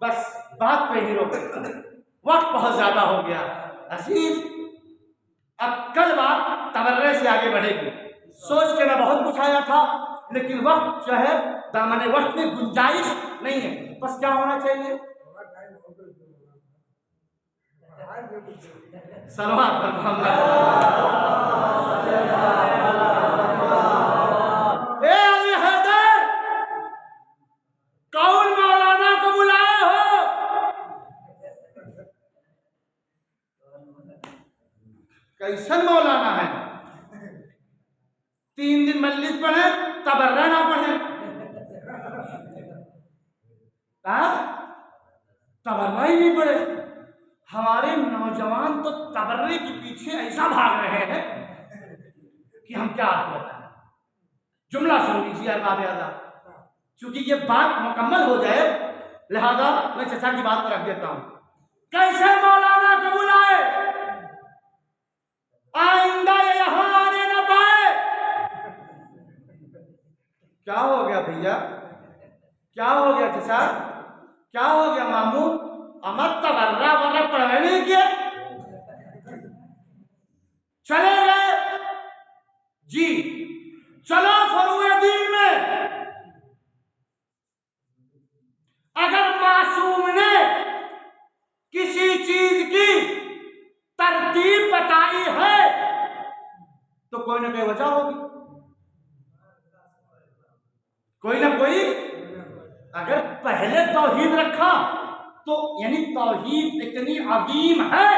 बस बात पे ही रोक, वक्त बहुत ज्यादा हो गया अजीज। अब कल बात तबर्रे से आगे बढ़ेगी। सोच के मैं बहुत कुछ आया था, लेकिन वक्त जो है दामने वक्त में गुंजाइश नहीं है। बस क्या होना चाहिए, सलवात पर मोहम्मद। ए अली हैदर, कौन मौलाना को बुलाए हो? कैसन मौलाना है? 3 दिन मजलिस पढ़े, तबर्रा ना पढ़े, तबर्रा ही नहीं पढ़े। हमारे नौजवान तो तबर्रे के पीछे ऐसा भाग रहे हैं कि हम क्या आपको बताएं। जुमला सुन लीजिए अरबाब-ए-अज़ा, चूंकि ये बात मुकम्मल हो जाए लिहाजा मैं चचा की बात पर रख देता हूं। कैसे मौलाना को बुलाए, आइंदा यहां आने न पाए। क्या हो गया भैया, क्या हो गया चचा, क्या हो गया मामू, अमर तबर्रा वर्रा पढ़े नहीं किए, चले गए जी। चलो फरूए दीन में अगर मासूम ने किसी चीज की तरतीब बताई है तो कोई ना कोई वजह होगी, कोई ना कोई। अगर पहले तौहीद रखा तो यानी तौहीद इतनी अजीम है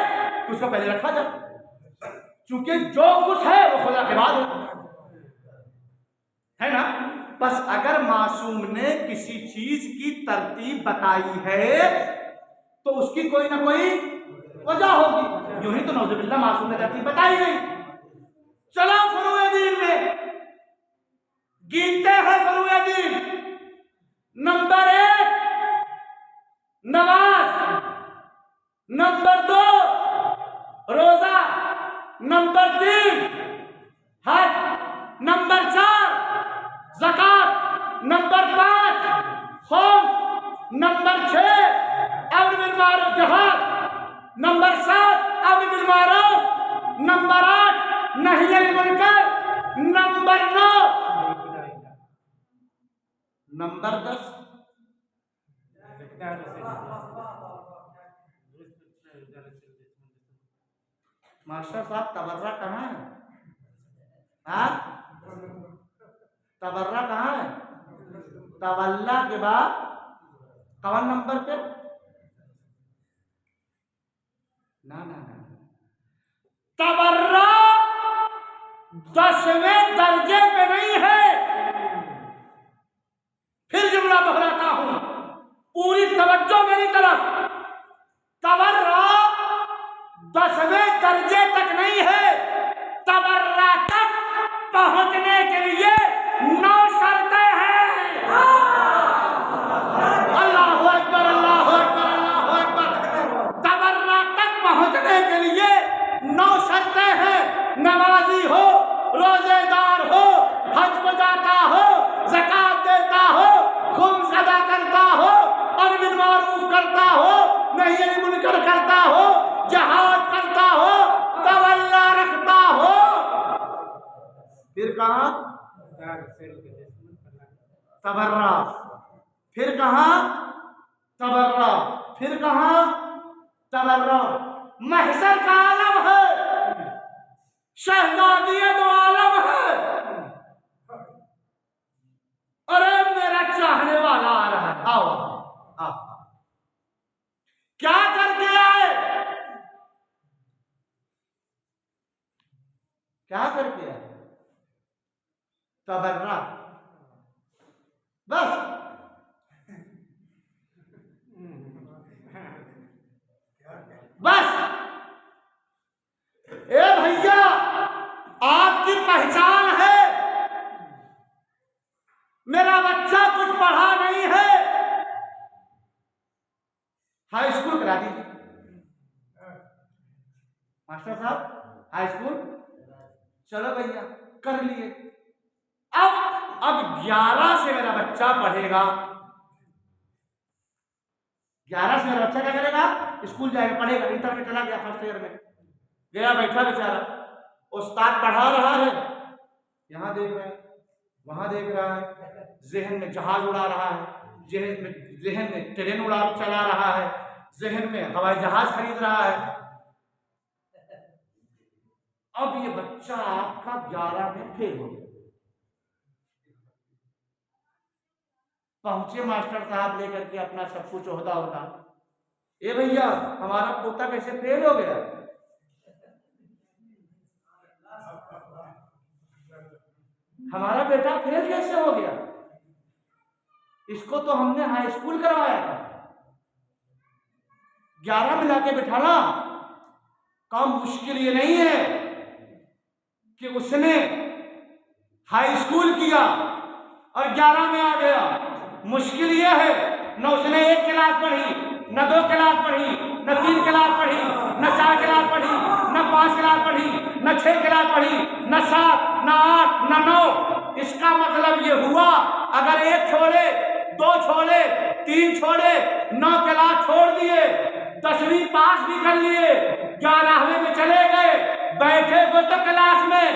कि उसको पहले रखा जाए, क्योंकि जो कुछ है वो खुदा के बाद है ना। बस अगर मासूम ने किसी चीज की तरतीब बताई है तो उसकी कोई ना कोई वजह होगी, यूं ही तो नौजुबिल्लाह मासूम ने तरतीब बताई नहीं। चलो फरूए दीन में गिनते हैं। फरूए दीन नंबर 1 नमाज, नंबर 2 रोजा, नंबर 3 हज, नंबर 4 ज़कात, नंबर 5 खौफ, नंबर 6 अम्र बिल मारूफ जिहाद, नंबर 7 अम्र बिल मारूफ, नंबर 8 नही अनिल मुनकर, नंबर 9, नंबर 10 मास्टर साहब तबर्रा कहाँ है? हाँ, तबर्रा कहाँ है? तवल्ला के बाद कौन नंबर पे? ना ना ना, तबर्रा 10वें दर्जे पे नहीं है। फिर जुमला दोहराता हूं, पूरी तवज्जो मेरी तरफ। तबर्रा 10वें दर्जे तक नहीं है, तबर्रा तक पहुंचने के लिए 9 शर्तें हैं। अल्लाहु अकबर, अल्लाहु अकबर, अल्लाहु अकबर। तबर्रा तक पहुंचने के लिए 9 शर्तें हैं। नमाजी हो, रोजेदार हो, हज को जाता हो, ज़कात देता हो, खुम्स अदा करता हो, अम्र बिल मारूफ करता हो, नही अनिल मुनकर करता हो, जहाद करता हो, तवल्ला रखता हो। फिर कहाँ? तबर्रा। फिर कहाँ? तबर्रा। फिर कहाँ? तबर्रा। महशर का आलम है, शहजादी दो आलम है। अरे मेरा चाहने वाला आ रहा है, आओ आओ। क्या करके आए? क्या करके आए? तबर्रा। बस बस। ए भैया, आपकी पहचान है, मेरा बच्चा कुछ पढ़ा नहीं है, हाई स्कूल करा दीजिए। मास्टर साहब हाई स्कूल, चलो भैया कर लिए। अब 11 से मेरा बच्चा पढ़ेगा। 11 से मेरा बच्चा क्या करेगा? स्कूल जाएगा, पढ़ेगा। इंटर में चला गया, फर्स्ट ईयर में गया, बैठा बेचारा, उस्ताद पढ़ा रहा है, यहाँ देख रहा है, वहां देख रहा है, जहन में जहाज उड़ा रहा है, जहन में ट्रेन चला रहा है, जहन में हवाई जहाज खरीद रहा है। अब ये बच्चा आपका 11 में फेल हो गया। पहुंचे मास्टर साहब लेकर के अपना सब कुछ ओहदा होता, ए भैया हमारा पोता कैसे फेल हो गया? हमारा बेटा फेल कैसे हो गया? इसको तो हमने हाई स्कूल करवाया था। 11 मिला के बिठाना काम मुश्किल ये नहीं है कि उसने हाई स्कूल किया और 11 में आ गया। मुश्किल यह है न उसने 1 क्लास पढ़ी, न 2 क्लास पढ़ी, न 3 क्लास पढ़ी, न 4 क्लास पढ़ी, न 5 क्लास पढ़ी, न 6 क्लास पढ़ी, न 7, न 8, न 9। इसका मतलब ये हुआ अगर 1 छोड़े, 2 छोड़े, 3 छोड़े, 9 क्लास छोड़ दिए, 10वीं पास भी कर लिए, 11वीं में चले गए, बैठे हो तो क्लास में,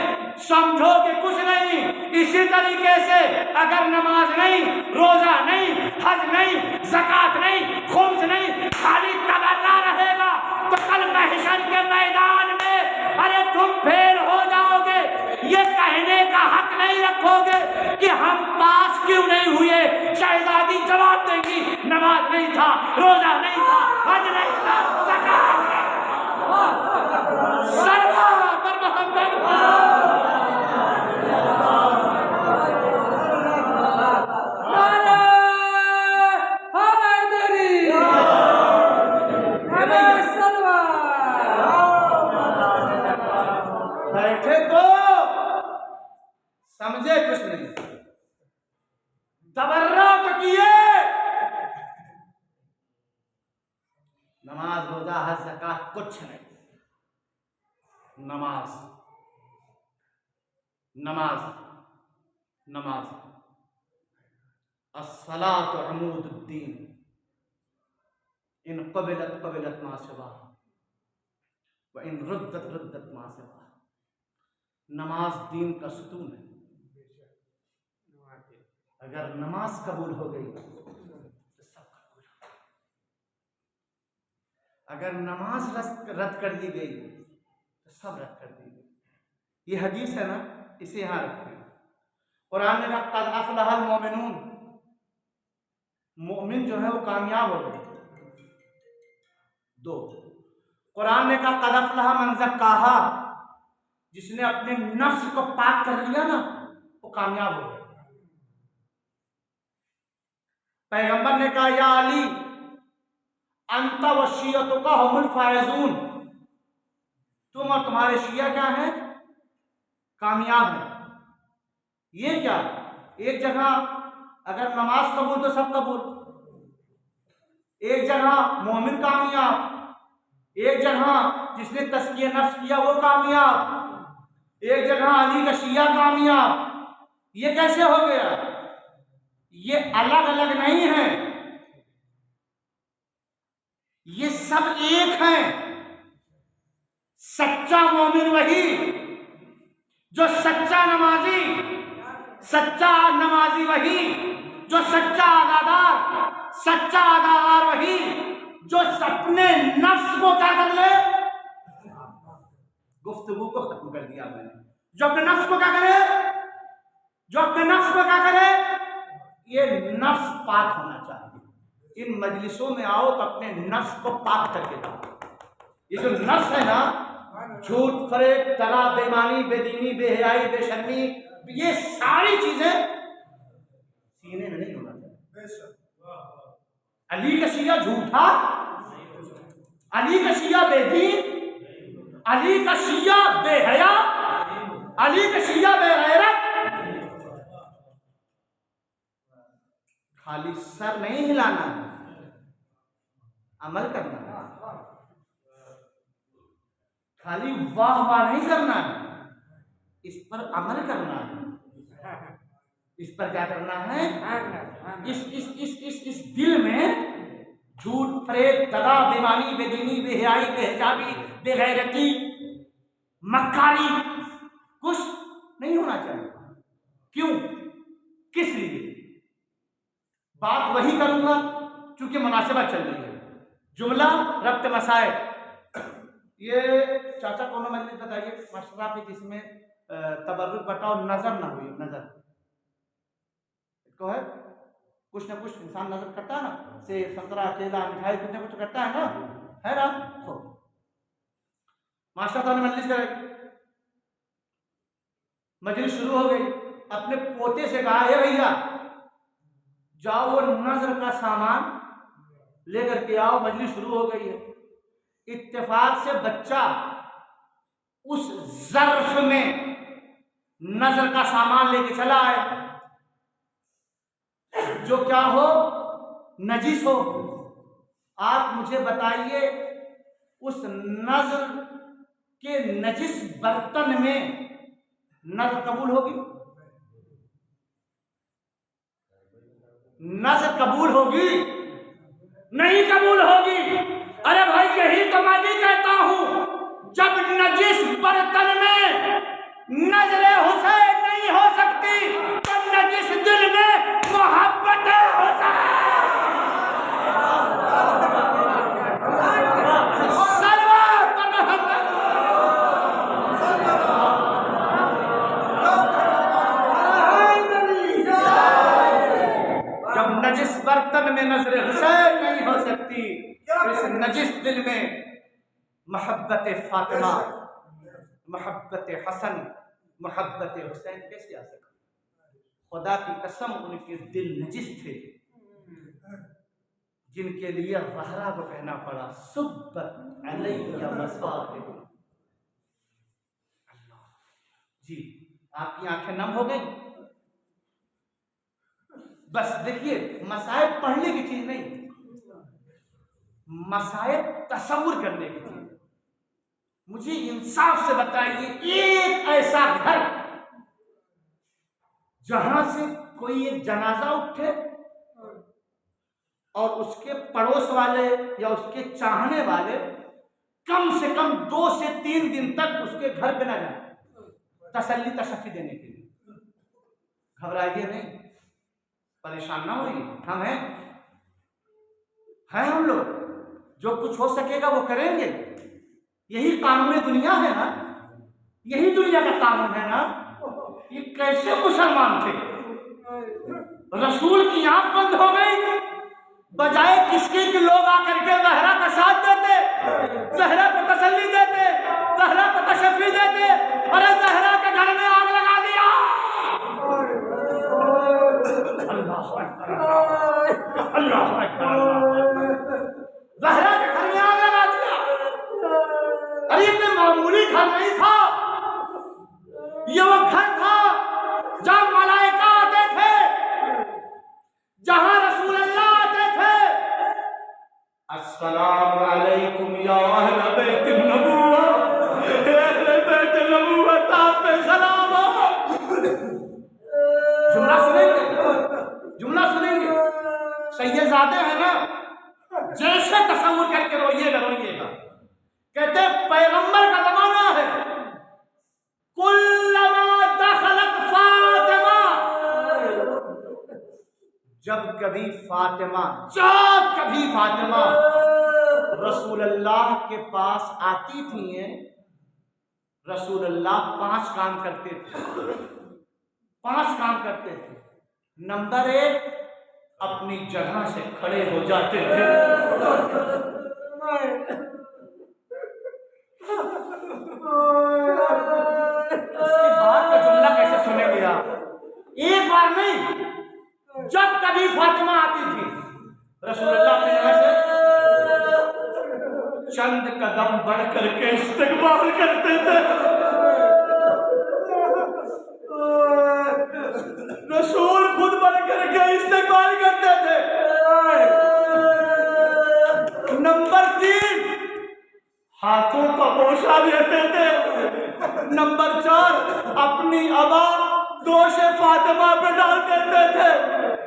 समझो कि कुछ नहीं। इसी तरीके से अगर नमाज नहीं, रोजा नहीं, हज नहीं, ज़कात नहीं, खुम्स नहीं, खाली तबर्रा रहेगा तो कल महशर के मैदान में अरे तुम फेल हो जाओगे। ये कहने का हक नहीं रखोगे कि हम पास क्यों नहीं हुए। शहजादी जवाब देगी, नमाज नहीं था, रोजा नहीं था, हज नहीं था, ज़कात नहीं था। सरवा पर मोहम्मद बैठे तो समझे कुछ नहीं, तबर्रा तो किए। नमाज रोजा हज ज़कात कुछ नहीं। नमाज नमाज नमाज अस्सलातु अमूदुद्दीन इन क़बिलत क़बिलत मा सिवा व इन रुद्दत रुद्दत मा सिवा। नमाज दीन का सुतून है। अगर नमाज कबूल हो गई तो सब कबूल हो गया। अगर नमाज रद्द कर दी गई तो सब रद्द कर दी गई। ये हदीस है ना, इसे यहाँ रखिए। कुरान ने कहा क़द अफ़लहल मोमिनून, मोमिन जो है वो कामयाब हो गए। 2, कुरान ने कहा क़द अफ़लह मन ज़क्काहा, जिसने अपने नफ्स को पाक कर लिया ना वो कामयाब हो गया। पैगंबर ने कहा या अली अंत व शियतुका हुमुल फायजून, तुम और तुम्हारे शिया क्या हैं? कामयाब है। ये क्या, एक जगह अगर नमाज कबूल तो सब कबूल, एक जगह मोमिन कामयाब, एक जगह जिसने तस्किया नफ्स किया वो कामयाब, एक जगह अली का शिया कामयाब। ये कैसे हो गया? ये अलग अलग नहीं है, ये सब एक हैं। सच्चा मोमिन वही जो सच्चा नमाजी, सच्चा नमाजी वही जो सच्चा अदादार, सच्चा अदादार वही जो अपने नफ्स को क्या कर ले, गुफ्तगू को खत्म कर दिया मैंने, जो अपने नफ्स को क्या करे, जो अपने नफ्स को क्या करे, ये नफ्स पाक होना चाहिए। इन मजलिसों में आओ तो अपने नफ्स को पाक करके जाओ। ये जो नफ्स है ना, झूठ, फरेब, दगा, बेईमानी, बेदीनी, बेहयाई, बेशर्मी, ये सारी चीजें सीने में नहीं होना चाहिए। अली का शिया झूठा, अली का शिया बेदीन, अली का शिया बेहया, अली का शिया बेगैरत। खाली सर नहीं हिलाना, अमल करना। खाली वाह वाह नहीं करना, इस पर अमल करना है। इस पर क्या करना है? इस दिल में झूठ, फरेब, दगा, बेईमानी, बेदीनी, बेहयाई, बेहिजाबी, बेगैरती, मक्कारी कुछ नहीं होना चाहिए। क्यों, किस लिए? बात वही करूंगा क्योंकि मुनासिबत चल रही है। जुमला रब्त मसाइल। ये चाचा कौन मजलिस बताइए मशरा पे जिसमें तबर्रुक बताओ नजर ना हुई। नजर को है, कुछ ना कुछ इंसान नजर करता है ना, सेब, संतरा, केला, मिठाई, कुछ ना कुछ करता है ना, है ना? हो मास्टर ने मजलिस करे, मजलिस शुरू हो गई। अपने पोते से कहा है भैया जाओ वो नजर का सामान लेकर के आओ, मजलिस शुरू हो गई है। इत्तेफाक से बच्चा उस ज़र्फ में नजर का सामान लेके चला आए जो क्या हो, नजीस हो। आप मुझे बताइए उस नजर के नजिस बर्तन में नजर कबूल होगी? नजर कबूल होगी? नहीं कबूल होगी। अरे भाई यही तो मैं भी कहता हूं, जब नजिस बर्तन में नजरे हुसैन नहीं हो सकती तो नजिस दिल में मोहब्बत हुसैन। जब नजिस बर्तन में नजरे हुसैन नहीं हो सकती तो इस नजिस दिल में मोहब्बत फातिमा, मोहब्बत हसन, मोहब्बत हुसैन कैसे आ सकती? खुदा की कसम उनके दिल नजिस थे जिनके लिए ज़हरा को कहना पड़ा सुब्बत अलैया मसाइब। जी आपकी आंखें नम हो गई? बस देखिए, मसाइब पढ़ने की चीज नहीं, मसाइब तसव्वुर करने की चीज। मुझे इंसाफ से बताइए एक ऐसा घर जहां से कोई एक जनाजा उठे और उसके पड़ोस वाले या उसके चाहने वाले कम से कम 2 से 3 दिन तक उसके घर पे न जाए तसल्ली तशफ़ी देने के लिए। घबराइए नहीं, परेशान ना होइए, हम हैं हम लोग। जो कुछ हो सकेगा वो करेंगे। यही कानून दुनिया है ना, यही दुनिया का कानून है ना। ये कैसे मुसलमान थे? रसूल की आंख बंद हो गई, बजाय किसके कि लोग आकर के ज़हरा का साथ देते, ज़हरा को तसल्ली देते, ज़हरा को तशफ़ी देते। अरे ज़हरा के घर में आग लगा दिया। अल्लाह अकबर, अल्लाह अकबर। ज़हरा के घर में आग लगा दिया। अरे ये कोई मामूली घर नहीं था, ये वो घर था जहाँ मलाइका आते थे, जहाँ रसूल अल्लाह आते थे। अस्सलामु अलैकुम या अहले बैत नबुव्वा, अहले बैत नबुव्वत आप पे सलाम हो। जुमला सुनेंगे, जुमला सुनेंगे। सैयदजादे हैं ना, जैसे तसव्वुर करके रोइएगा रोइएगा। कहते पैगंबर का जमाना है, कुल्लमा दखलत फातिमा, जब कभी फातिमा रसूल अल्लाह के पास आती थी, रसूल अल्लाह 5 काम करते थे, 5 काम करते थे। नंबर 1, अपनी जगह से खड़े हो जाते थे। इसके बाद का जुमला कैसे सुनेंगे आप? एक बार नहीं, जब कभी फातिमा आती थी, रसूलुल्लाह अपनी जगह से चंद कदम बढ़ करके इस्तकबाल करते थे। रसूल खुद बढ़ करके इस्तकबाल करते थे। नंबर 3, हाथों का बोसा देते थे। नंबर 4, अपनी अबा दोष फातिमा पे डाल देते थे।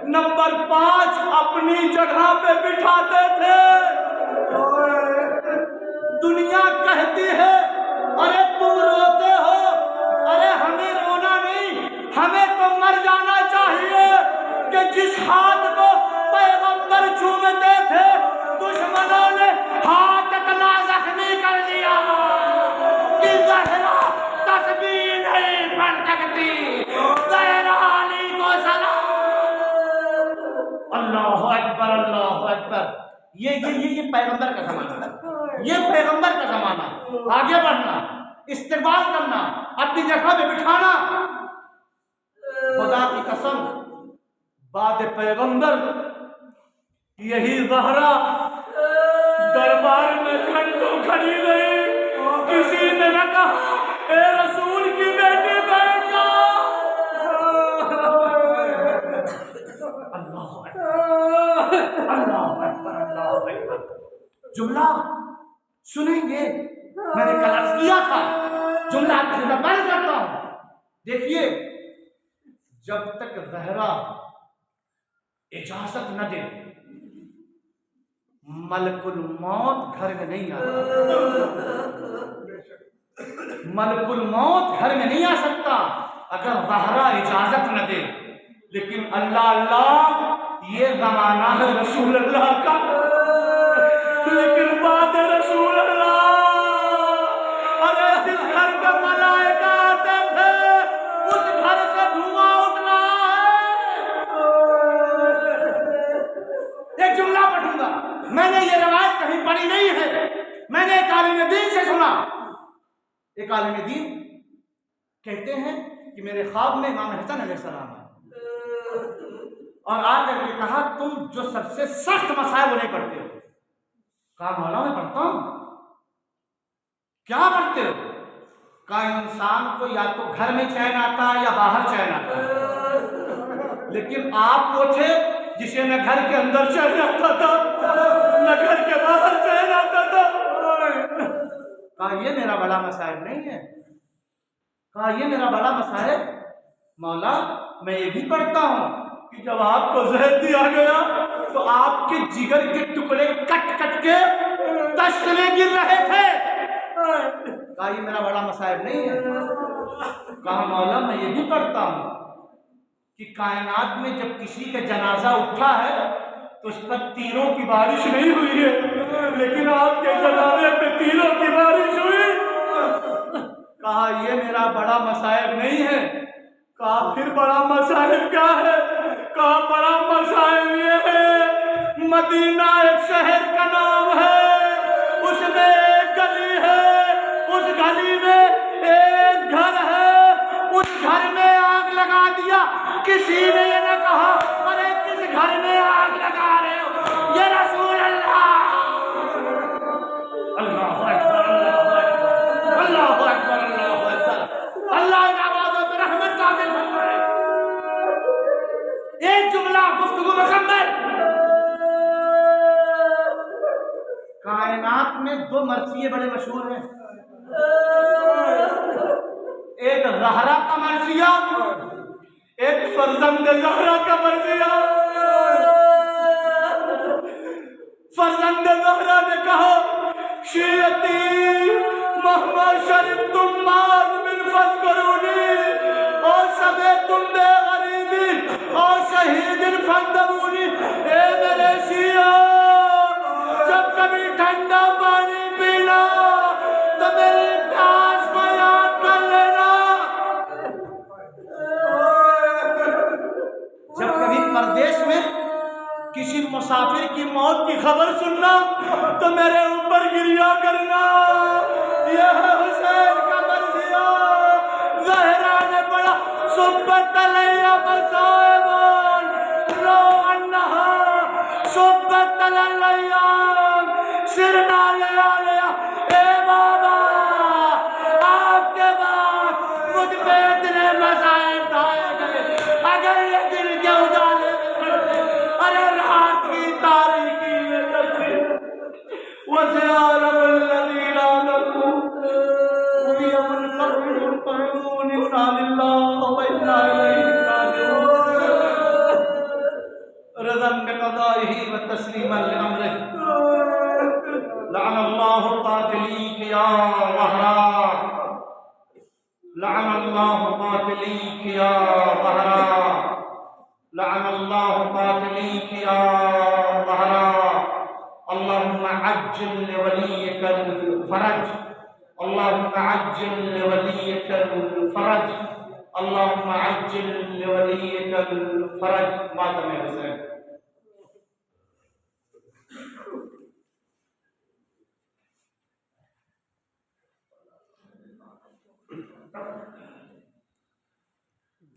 नंबर 5, अपनी जगह पे बिठाते थे। दुनिया कहती है अरे तुम रोते हो, अरे हमें रोना नहीं, हमें तो मर जाना चाहिए कि जिस हाथ को पैगंबर चूमते थे, दुश्मनों ने हाथ इतना जख्मी कर दिया कि ज़हरा तस्बीह नहीं पढ़ सकती। ज़हरा अली को सलाम। अल्लाह अकबर, अल्लाह अकबर। ये पैगंबर का ज़माना, ये पैगंबर का ज़माना। आगे बढ़ना, इस्तेमाल करना, अपनी जगह पे बिठाना। खुदा की कसम, बाद पैगंबर यही ज़हरा दरबार में घंटों खड़ी रही, किसी ने न कहा ए रसूल की बेटी बैठ जा। अल्लाह अकबर, अल्लाह अकबर, अल्लाह अकबर। जुमला सुनेंगे, मैंने कल अर्ज किया था, जुमला बंद करता हूं। देखिए, जब तक ज़हरा इजाजत न दे, मलकुल मौत घर में नहीं आता। मलकुल मौत घर में नहीं आ सकता अगर ज़हरा इजाजत न दे। लेकिन अल्लाह अल्लाह, ये ज़माना है रसूल अल्लाह का। लेकिन बाद रसूल अल्लाह, अरे जिस घर के मलाइका आते थे, उस घर से धुआं उठ रहा है। एक जुमला पढ़ूंगा, मैंने ये रवायत कहीं पढ़ी नहीं है, मैंने एक आलिम दीन से सुना। एक आलिम दीन कहते हैं कि मेरे ख्वाब में इमाम हसन अलैहिस्सलाम है और आकर के कहा तुम जो सबसे सख्त मसाइल वो नहीं पढ़ते हो। कहा मौला मैं पढ़ता हूं। क्या पढ़ते हो? कहा इंसान को या तो घर में चैन आता है या बाहर चैन आता है, लेकिन आप वो थे जिसे न घर के अंदर चैन आता था न घर के बाहर चैन आता था। कहा ये मेरा बड़ा मसाइल नहीं है। कहा ये मेरा बड़ा मसाइल मौला मैं ये भी पढ़ता हूं कि जब आपको जहर दिया गया तो आपके जिगर के टुकड़े कट कट के तश्त में गिर रहे थे। कहा ये मेरा बड़ा मसाइब नहीं है। कहा मौला मैं ये भी पढ़ता हूँ कि कायनात में जब किसी का जनाजा उठा है उस पर तीरों की बारिश नहीं हुई है, लेकिन आपके जनाजे पे तीरों की बारिश हुई। कहा ये मेरा बड़ा मसाइब नहीं है। कहा फिर बड़ा मसाइब क्या है? कहा बड़ा मसाइब ये है, मदीना एक शहर का नाम है, उसमें एक गली है, उस गली में एक घर है, उस घर में आग लगा दिया। किसी ने ये न कहा अरे किस घर में आग लगा रहे हो, ये रसूल अल्लाह। अल्लाह अकबर, अल्लाह अकबर, अल्लाह अकबर। अल्लाह इन आवाज़ों पे रहमत नाज़िल फरमाए। एक जुमला गुफ्तगू मुकम्मल। कायनात में दो मरसिए बड़े मशहूर हैं, एक ज़हरा का मरसिया, एक फरजंद ज़हरा का मरसिया। फरजंद ज़हरा ने कहा शियती मोहम्मद शरीफ तुम माज बिन फज़करूनी और सबे तुम बेगरीबी और शहीदिन फंदरूनी। ए मेरे शिया, जब कभी ठंडा पानी पीना तो मेरी प्यास को याद कर लेना। जब कभी परदेश में किसी मुसाफिर की मौत की खबर सुनना तो मेरे ऊपर गिरिया करना। यह है हुसैन का मरसिया। ज़हरा ने पढ़ा सुब्बत अलैया मसाइबन लो अन्नहा सुब्बत अलैया सिरना लिया। ए बाबा, आपके बाद मुझ पे इतने मसाइब ढाए गए, अगर ये दिल के उजाले में पड़ते, अरे रात की तारीकी में तब्दील वज़ियारम अल्लज़ीना नक़ू यौमल क़यामत इन्ना लिल्लाहि व इन्ना इलैहि राजिऊन। रज़न बिक़ज़ाइही व तस्लीमन लिअम्रिही। लअनल्लाहु क़ातिलीक या ज़हरा, लअनल्लाहु क़ातिलीक या ज़हरा, लअनल्लाहु क़ातिलीक या ज़हरा। अल्लाहुम्मा अज्जिल लिवलिय्यिकल फ़रज, अल्लाहुम्मा अज्जिल लिवलिय्यिकल फ़रज, अल्लाहुम्मा अज्जिल लिवलिय्यिकल फ़रज। मातम हुसैन।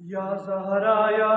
या ज़हरा या